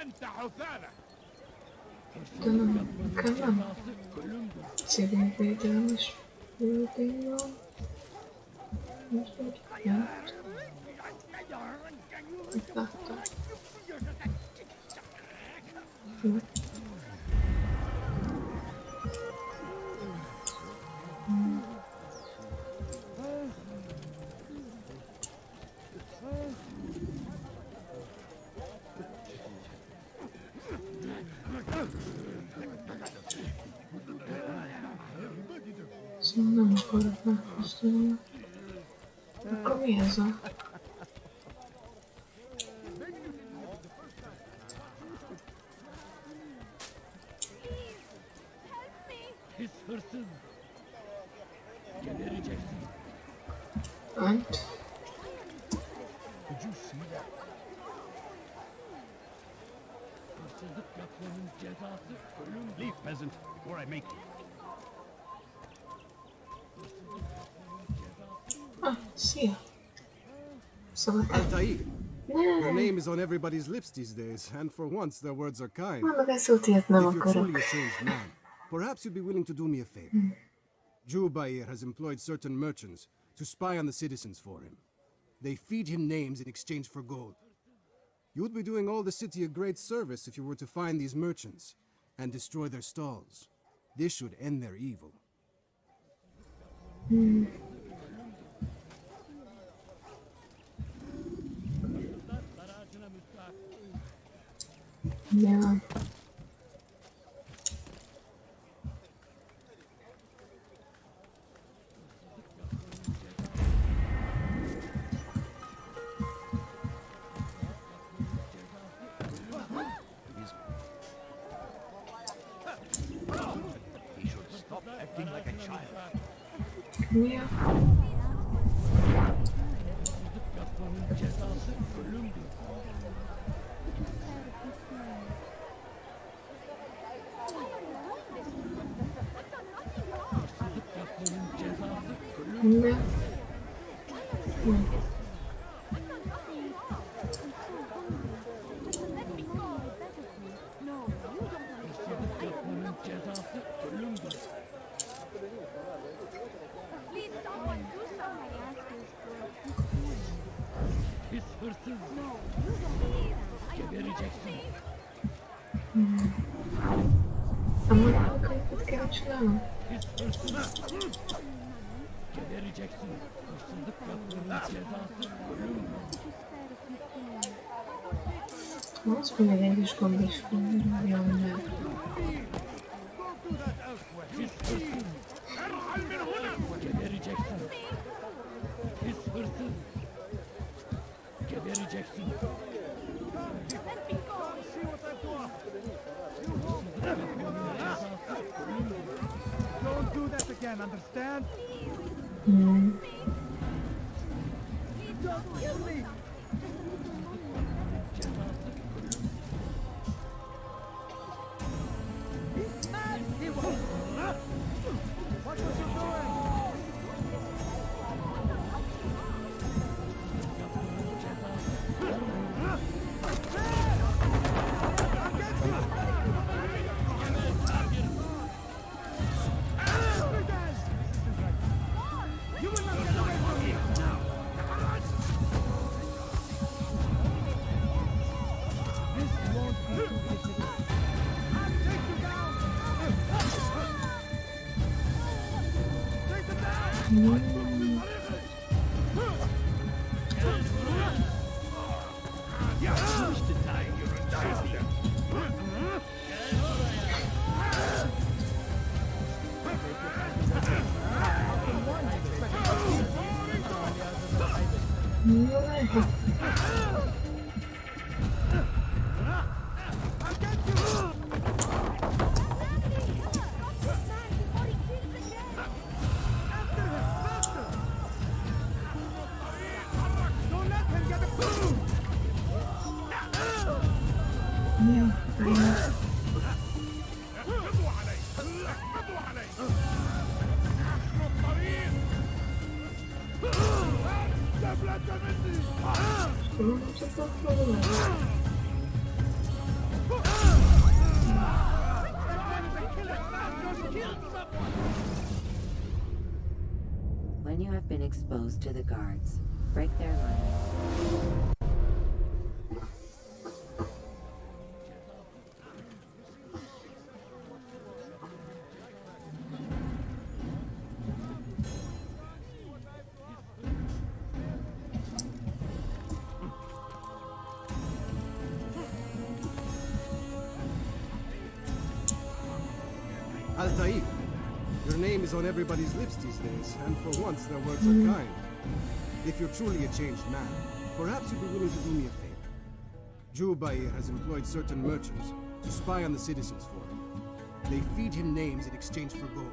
أنت حثالة. Tamam, tamam. Civil védelmes building van. Most úgy járt. Itt láttam. Jó. Szóval nem akarok megfosztani. Akkor mi ez a... Pis hırsız. Gebereceksin. Ant? Did you see that? Hırsızlık yapmanın cezası ölüm. Leave, peasant, before I make you. Ah, szia. Szóval... Altair, your name is on everybody's lips these days, and for once their words are kind. Meg ezt szót ilyet nem If you're akarok. truly a changed man, perhaps you'd be willing to do me a favor. Jubair has employed certain merchants to spy on the citizens for him. They feed him names in exchange for gold. You'd be doing all the city a great service if you were to find these merchants and destroy their stalls. This should end their evil. Ja. He should stop acting like a child. Ja. Hırsızlık yapmanın cezası ölümdür. Hırsızlık yapmanın cezası ölümdür. Ne? Hırsızlık yapmanın cezası ölümdür. Please, someone do something. A monológiát kell csinálnom? Az mindig egy kis gomb is jön meg. Don't do that again, understand? Hmm. Don't kill me! He's mad! He was... What was you doing? You will not get away from me! This won't be too easy. I'll take you down! Take them down! When you have been exposed to the guards, break their line. Altair, your name is on everybody's lips these days, and for once their words are kind. If you're truly a changed man, perhaps you'd be willing to do me a favor. Jubair has employed certain merchants to spy on the citizens for him. They feed him names in exchange for gold.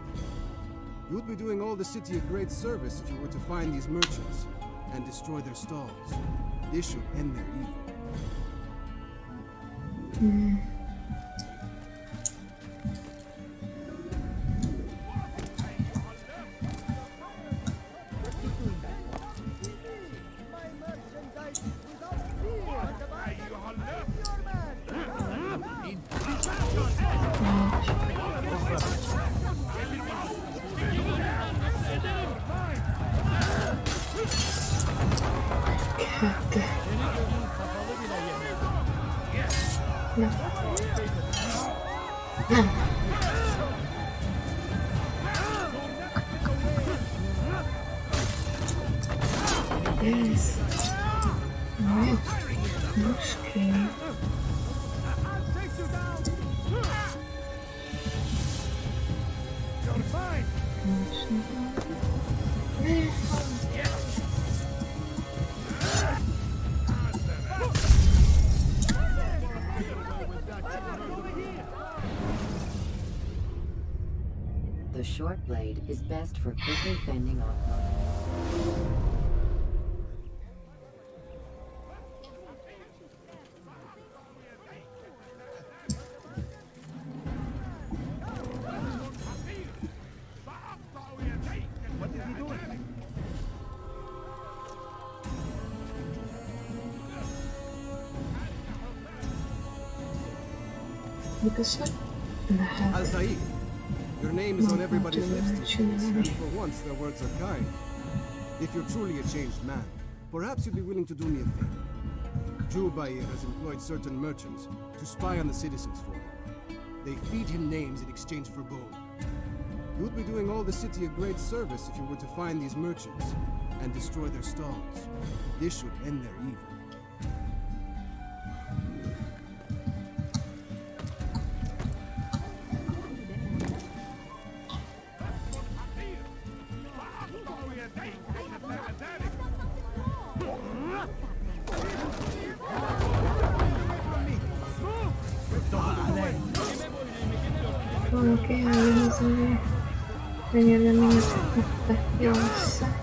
You'd be doing all the city a great service if you were to find these merchants and destroy their stalls. This should end their evil. Yes. Right. Okay. You're fine! The short blade is best for quickly fending off monsters. What is he doing? Because Altair, your name is on everybody's lips these days, and for once their words are kind. If you're truly a changed man, perhaps you'd be willing to do me a favor. Jubair has employed certain merchants to spy on the citizens for him. They feed him names in exchange for gold. You would be doing all the city a great service if you were to find these merchants and destroy their stalls. This should end their evil. Valaki ellenezői fegyelményeket vette jól össze.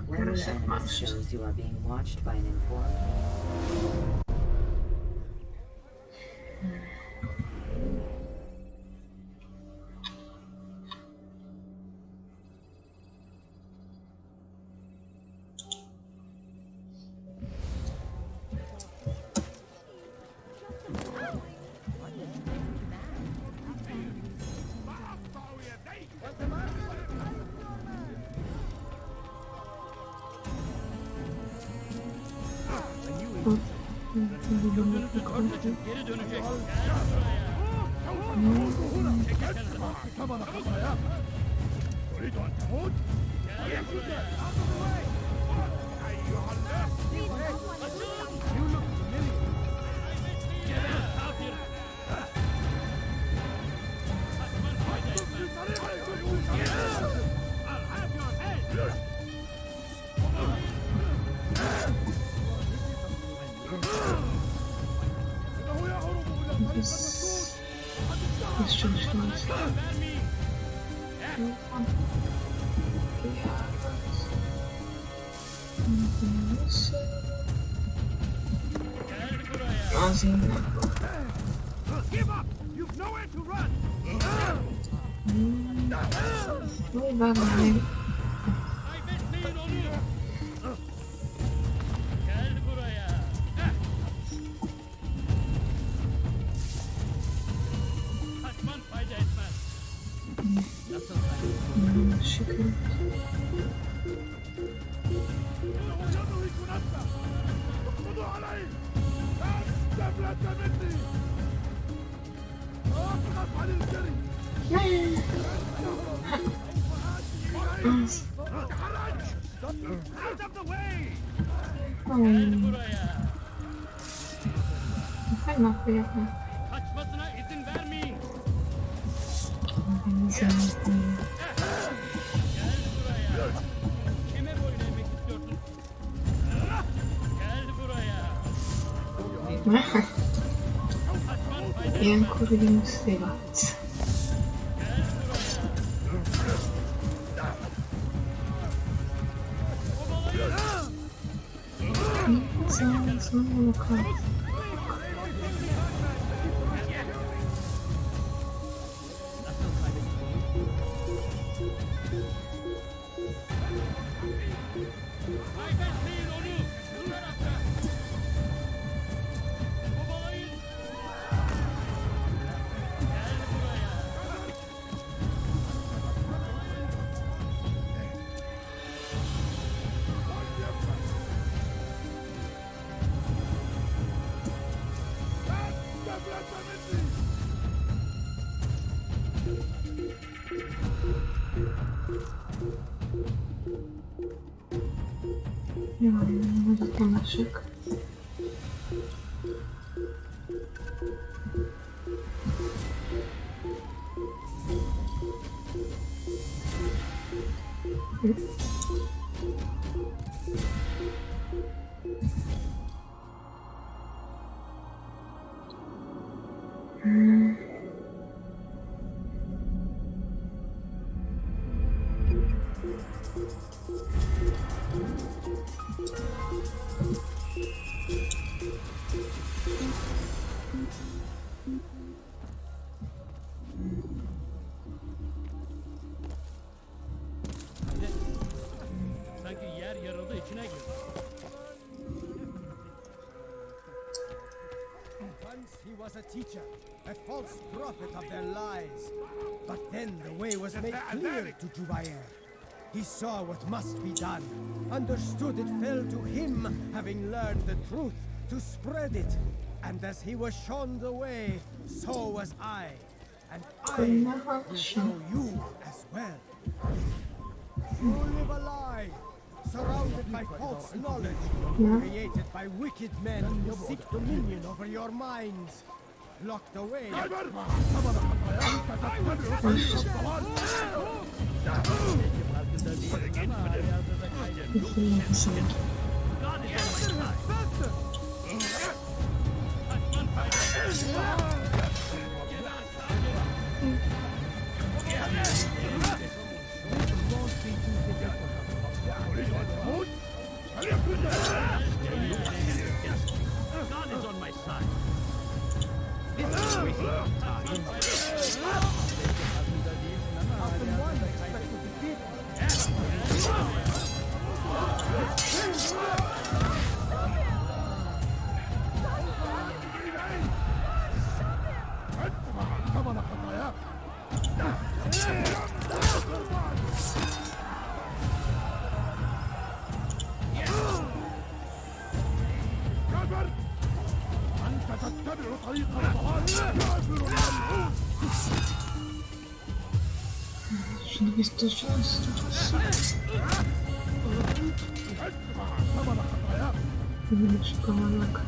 When the evidence shows you are being watched by an informant. This just was Give up! You've nowhere to run! Out of the way! Kaçmasına izin vermeyin. Kime boyun eğmek istiyorsun? Gel buraya. Ilyen korúgyunk szélet. Hogy a másik. Sanki yer yarıldı içine girdi. Once he was a teacher, a false prophet of their lies. But then the way was made clear to Jubair. He saw what must be done, understood it fell to him, having learned the truth, to spread it. And as he was shown the way, so was I. And I will show you as well. You live a lie, surrounded by false knowledge, created by wicked men who seek dominion over your minds. Locked away. God is on my side. This is a waste of time. Şunu göstereceğiz. Bunu çıkamamak.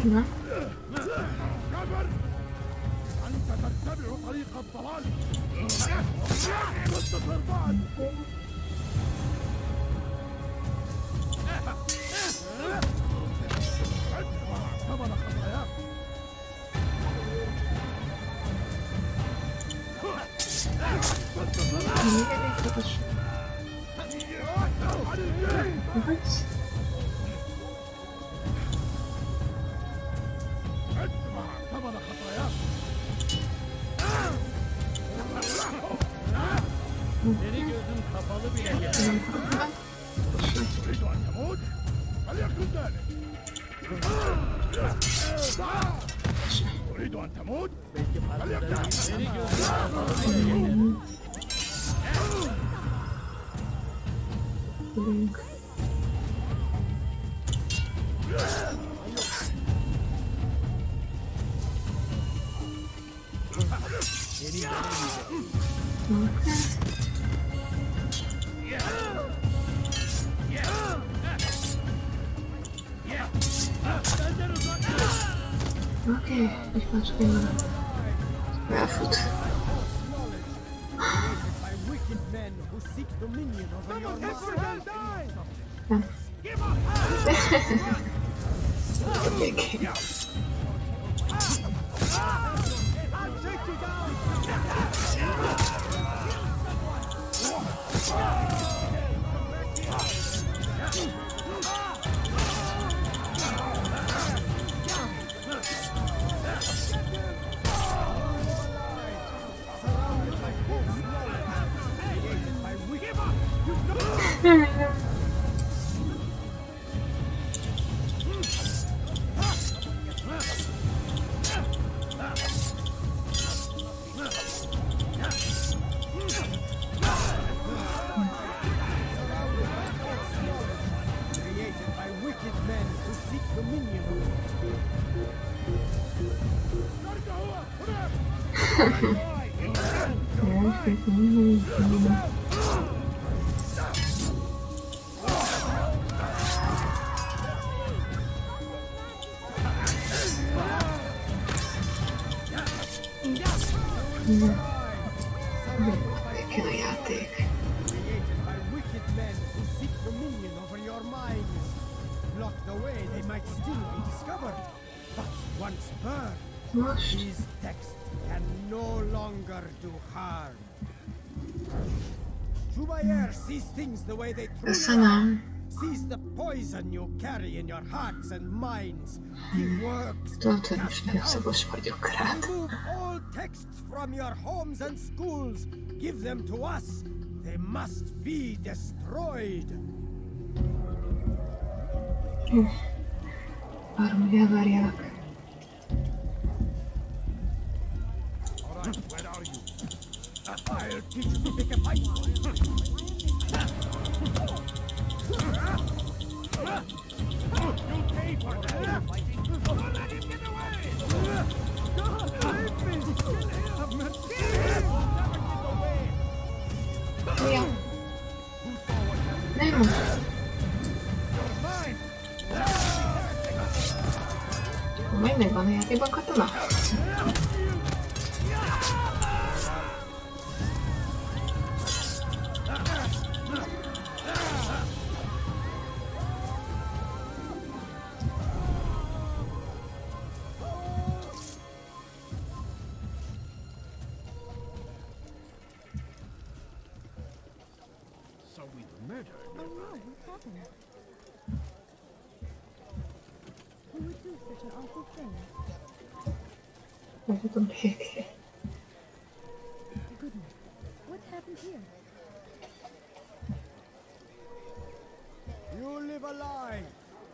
Ne? Seni gözüm kapalı bile geldi. تريد أن تموت؟ Seni gözüm kapalı bile geldi. Okej, ich patrzimy. Barefoot. Végül a játék. the way, they might still be discovered. But once burned, these texts can no longer do harm. Jubayer sees things the way they truly are. Sees the poison you carry in your hearts and minds. He works to cast it out. Remove all texts from your homes and schools. Give them to us. They must be destroyed. Bármilyen várják. Where are you? I'll teach you to pick a fight. You'll pay for that. Don't let him get away. God, leave me. Have mercy. Never get away. Ja. Nem. Mindig van a játékban katona? So we murdered. Oh no, what happened? Who would do such an awful thing? Goodness, what happened here? You live a lie,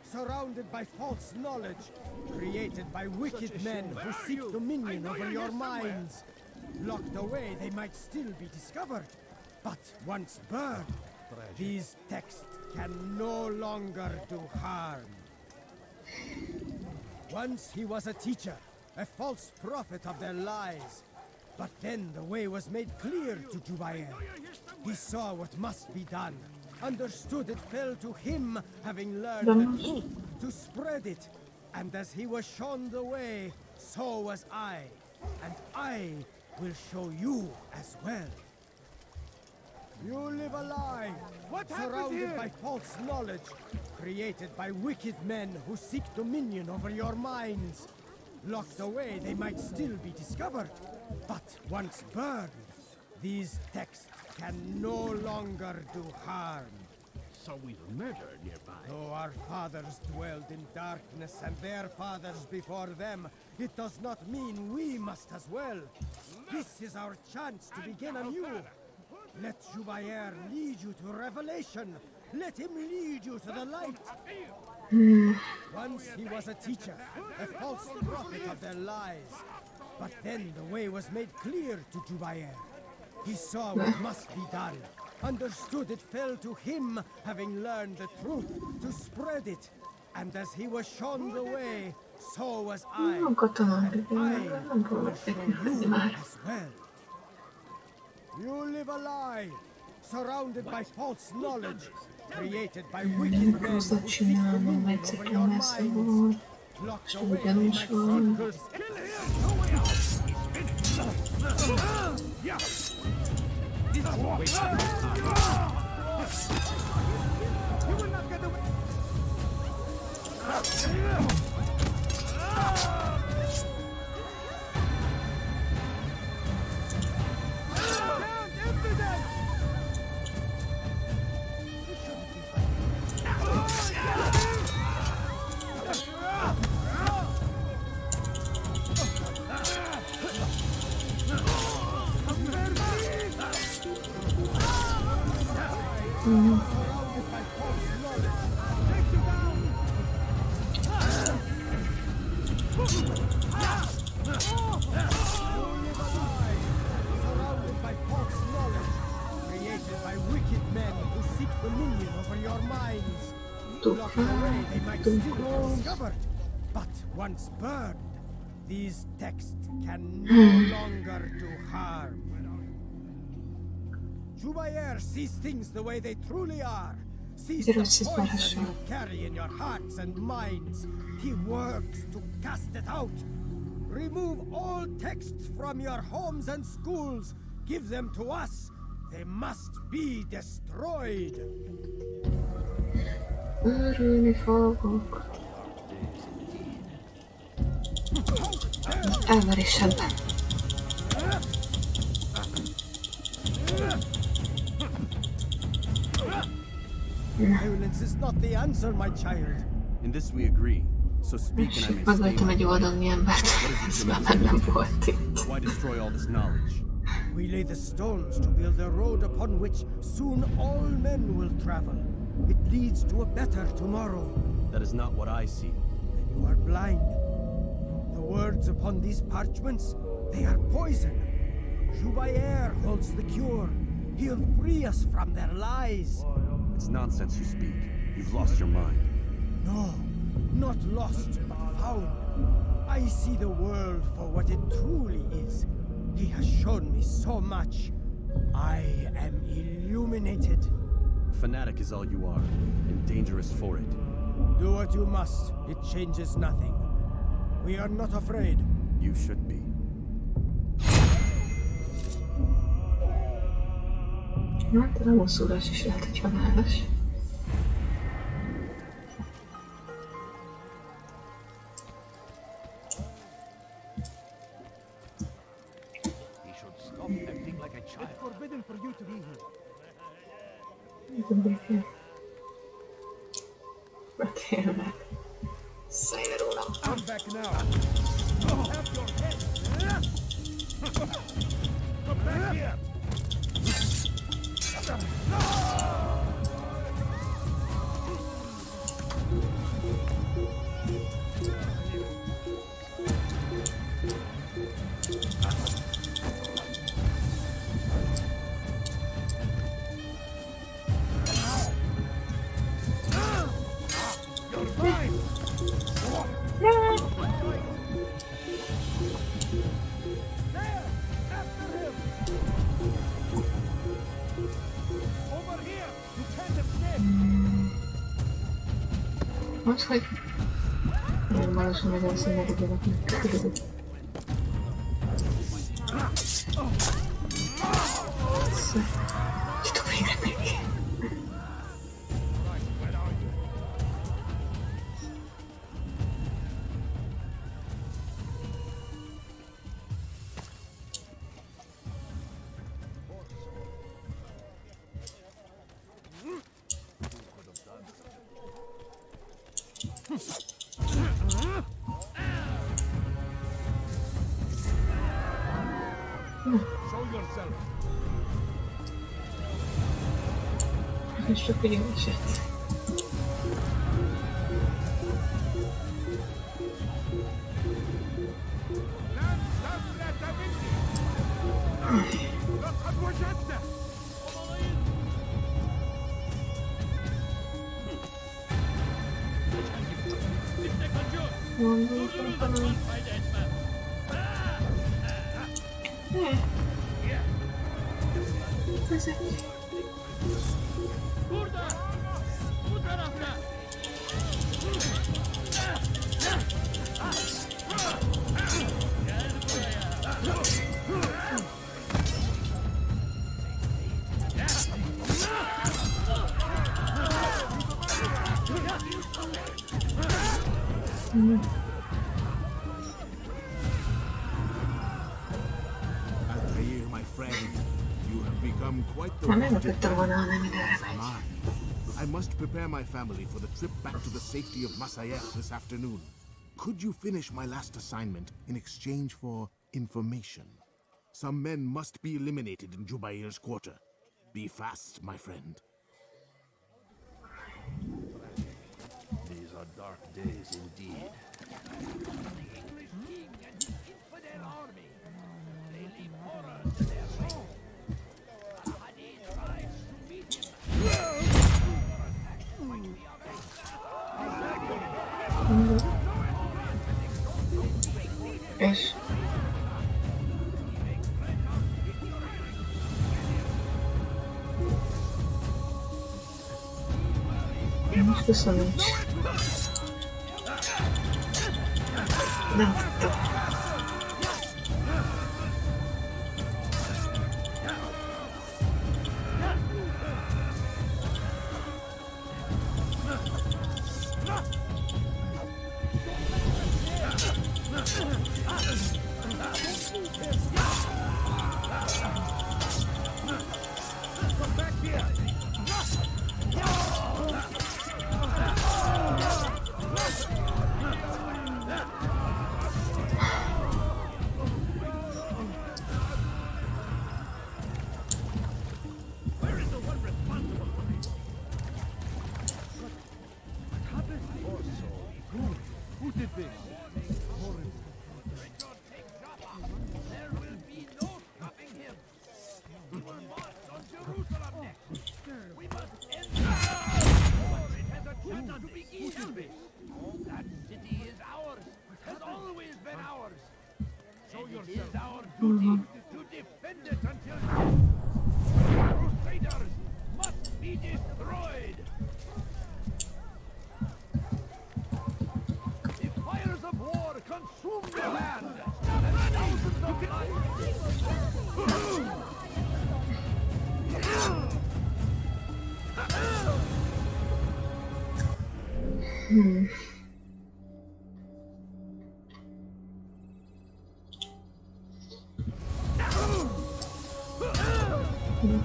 surrounded by false knowledge, created by wicked men who seek dominion over your minds. Locked away, they might still be discovered. But once burned, these texts can no longer do harm. Once he was a teacher, a false prophet of their lies. But then the way was made clear to Jubayer. He saw what must be done, understood it fell to him, having learned the truth, to spread it. And as he was shown the way, so was I. And I will show you as well. You live a lie, surrounded by false knowledge, created by wicked men who seek dominion over your minds. Locked away, they might still be discovered. But once burned, these texts can no longer do harm. So we've murdered nearby. Though our fathers dwelled in darkness and their fathers before them, it does not mean we must as well. This is our chance to begin anew. Let Jubayer lead you to revelation. Let him lead you to the light. Once he was a teacher, a false prophet of their lies. But then the way was made clear to Jubayer. He saw what must be done, understood it fell to him, having learned the truth, to spread it. And as he was shown the way, so was I. And I will show you as well. You live a lie, surrounded by false knowledge, created by wicked men who seek dominion over your minds. Locked away in my circles. You will not get away. But once burned, these texts can no longer do harm. Jubayer sees things the way they truly are. Sees the poison you carry in your hearts and minds. He works to cast it out. Remove all texts from your homes and schools. Give them to us. They must be destroyed. Örülni fogok. Elverésebben. Violence is not the answer, my child. In this we agree. So speak and I may stay. Megöltem egy oldalnyi embert. Ez már nem volt itt. Why destroy all this knowledge? We lay the stones to build a road upon which soon all men will travel. It leads to a better tomorrow. That is not what I see. Then you are blind. The words upon these parchments, they are poison. Jubair holds the cure. He'll free us from their lies. It's nonsense you speak. You've lost your mind. No, not lost, but found. I see the world for what it truly is. He has shown me so much. I am illuminated. A fanatic is all you are, and dangerous for it. Do what you must. It changes nothing. We are not afraid. You should be. Hát a hosszúrás is lehet egy halálos. It's forbidden for you to be here. Békén. Tényleg. Szállj róla. Come back now. Have your head. Come back here. Az, hogy normálison megelszem meg ugyanak meg. Jutok végre még. És csak egy eset. Altair, my friend, you have become quite the I must prepare my family for the trip back to the safety of Masayef this afternoon. Could you finish my last assignment in exchange for information? Some men must be eliminated in Jubair's quarter. Be fast, my friend. These are dark days indeed. És most köszönöm. Nem tudtam. did this? There will be no stopping him. We will march on Jerusalem next. We must end the war. It has a chance to begin. That city is ours. Has always been ours. Show yourself. It is our duty to defend it until Crusaders must be destroyed. The fires of war consume the land. And thousands of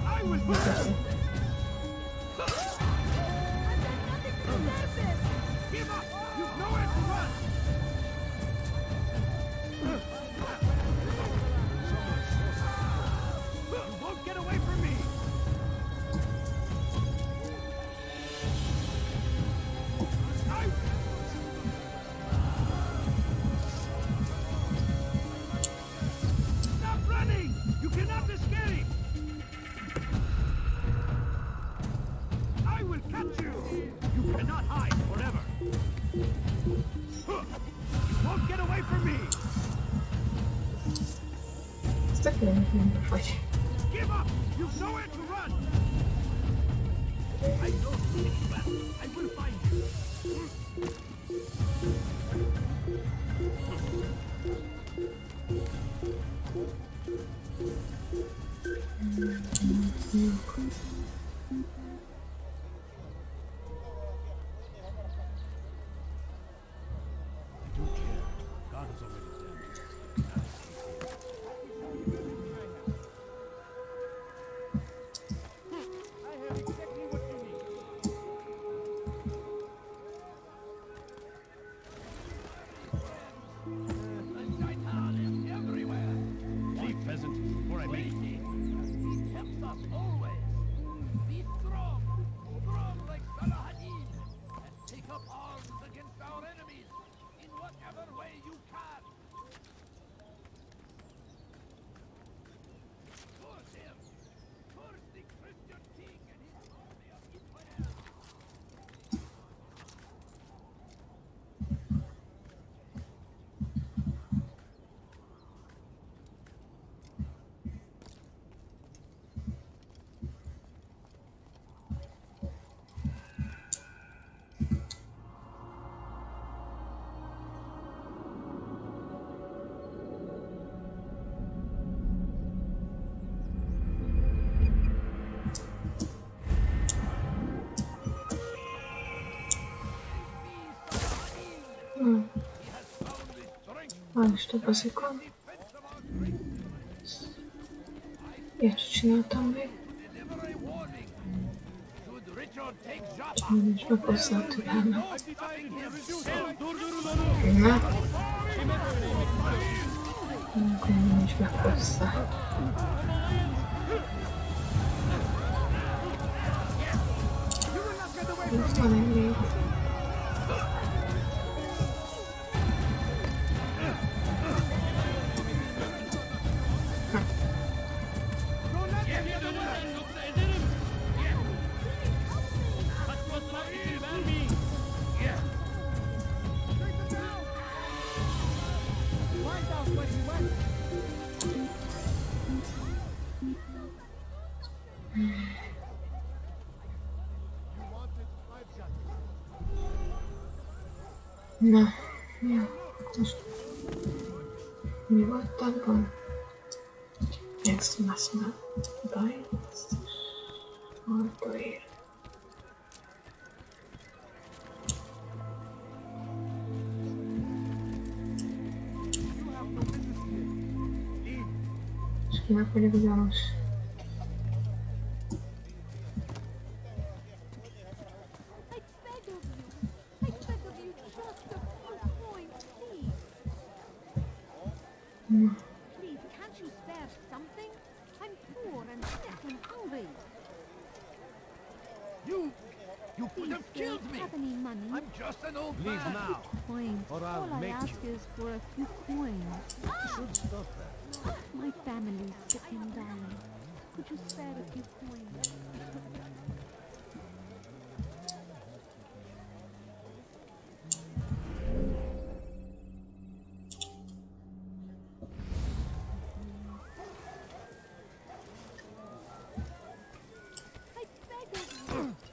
I will give up! You've nowhere to run! You won't get away from me! Stop running! You cannot escape! I will catch you! You cannot hide forever! You won't get away from me! Give up! You've nowhere to run! I know who you are. I will find you. God has already done it. I have exactly what you need. Shaitan is everywhere. Leave, peasant, before I make it. He helps us always. Be strong. Strong like Salahadin. And take up arms against our enemies in whatever way you can. Curse him. Curse the Christian king and his army of Israel. Most a bazikon. Ilyet csináltam még. Nincs meg hozzá a türelmet. Na. Akkor nincs meg hozzá. Most van egy még. Na, jó, most mi volt abban? Ezt már bajt, hol ér. És kinek vagyok gyanús? Please, can't you spare something? I'm poor and sick and hungry. You could have killed me. Have any money? I'm just an old Leave now, Coins. or I'll All I make ask you. is for a few coins. You should stop that. My family's sick and dying. Could you spare a few coins?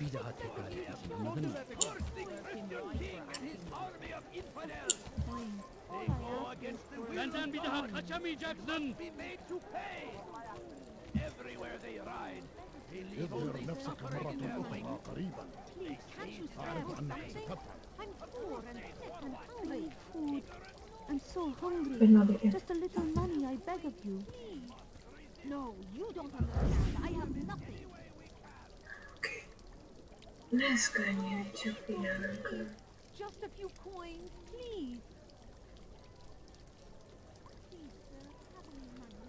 بدها تكاليف The thirsting Christian king and his army of infidels. They go against the will of God. Must be made to pay. Everywhere they ride, they leave only suffering in their wake. Please, can't you spare me something? I'm poor and sick and hungry. Food. I'm so hungry. Just a little money, I beg of you. No, you don't understand. I have nothing. Just a few coins, please. Please, sir, have any money?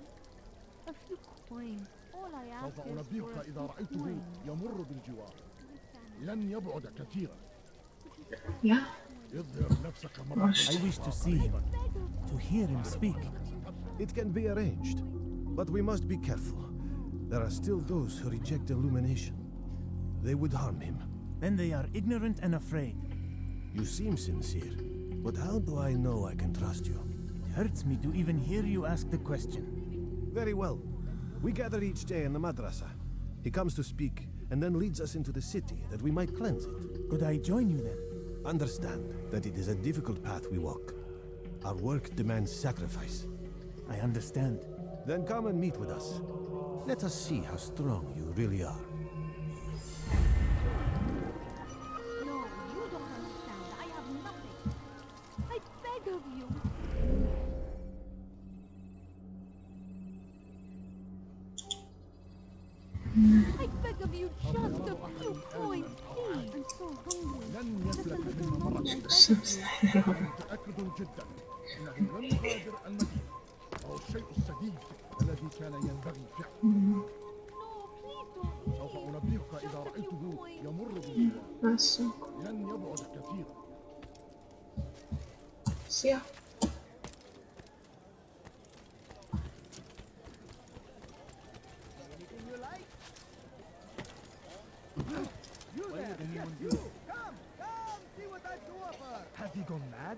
A few coins. All I ask سوف is أنبهك for a إذا few رأيته coins. يمر بالجوار. لن يبعد كثيرا. Yeah. اظهر نفسك مرة. I wish to see him, to hear him speak. It can be arranged, but we must be careful. There are still those who reject illumination. They would harm him. Then they are ignorant and afraid. You seem sincere, but how do I know I can trust you? It hurts me to even hear you ask the question. Very well. We gather each day in the madrasa. He comes to speak, and then leads us into the city that we might cleanse it. Could I join you then? Understand that it is a difficult path we walk. Our work demands sacrifice. I understand. Then come and meet with us. Let us see how strong you really are. No, you don't understand. I have nothing. I beg of you. I beg of you, just a few coins, please. I'm so hungry. لن Just a يفلت little منه money, مرة. I beg of you. أنا متأكد جدا أنه لن يغادر المدينة. وهو الشيء السديد الذي كان ينبغي فعله. سوف أنبهك إذا رأيته يمر بالجوار. لن يبعد كثيرا. Yeah. Anything you like? You there, yes, you! Come, see what I do offer! Have you gone mad?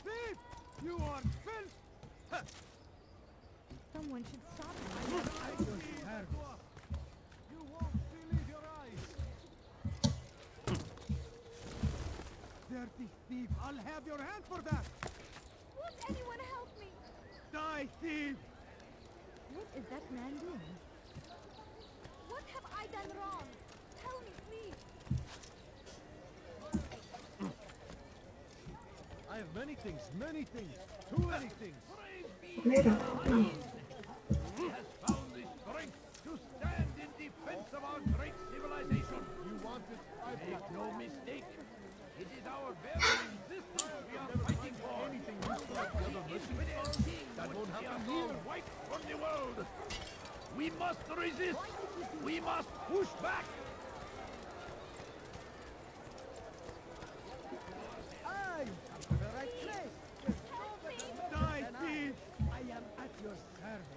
Thief! You are filth! Someone should stop me. I don't have you won't believe your eyes! Dirty thief! I'll have your hand for that! Won't anyone help me? Die, thief! What is that man doing? What have I done wrong? Tell me, please. I have many things, too many things! He has found the strength to stand in defense of our great civilization. You want it? Make no mistake. It is our very existence we are fighting for. Anything useful like the other Infidel king That would won't see happen us here. all wiped from the world. We must resist. We must push back. I come to the right place! Die, thief! I am at your service.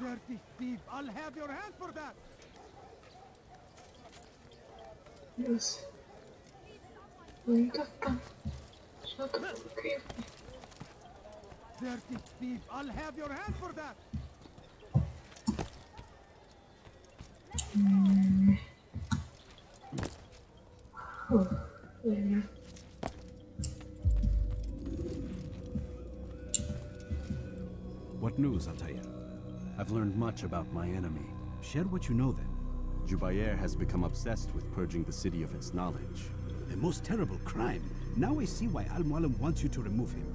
Dirty thief! I'll have your hand for that! Yes. Mutattam. Stop. Dirty thief! I'll have your hand for that! Yeah. What news, Altair? I've learned much about my enemy. Share what you know then. Jubayer has become obsessed with purging the city of its knowledge. The most terrible crime. Now I see why Al-Mualim wants you to remove him.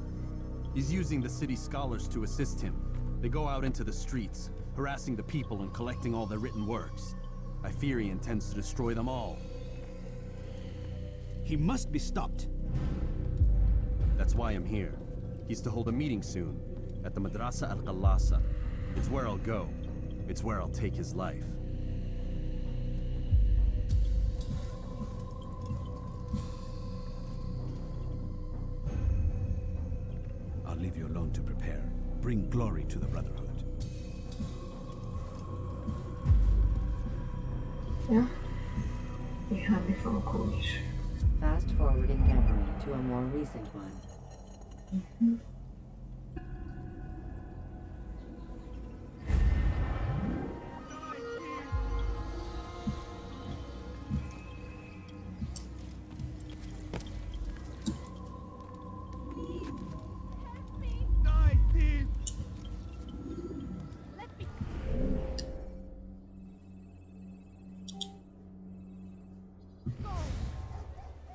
He's using the city scholars to assist him. They go out into the streets, harassing the people and collecting all their written works. I fear he intends to destroy them all. He must be stopped. That's why I'm here. He's to hold a meeting soon, at the Madrasa al-Qallasa. It's where I'll go. It's where I'll take his life. I'll leave you alone to prepare. Bring glory to the Brotherhood. Ja, ihani fogok úgyis. Fast forwarding memory to a more recent one.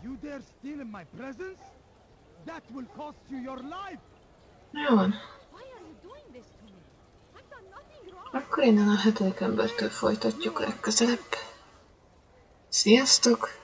You dare steal in my presence? That will cost you your life! Jó van. Akkor innen a 7. embertől folytatjuk legközelebb. Sziasztok!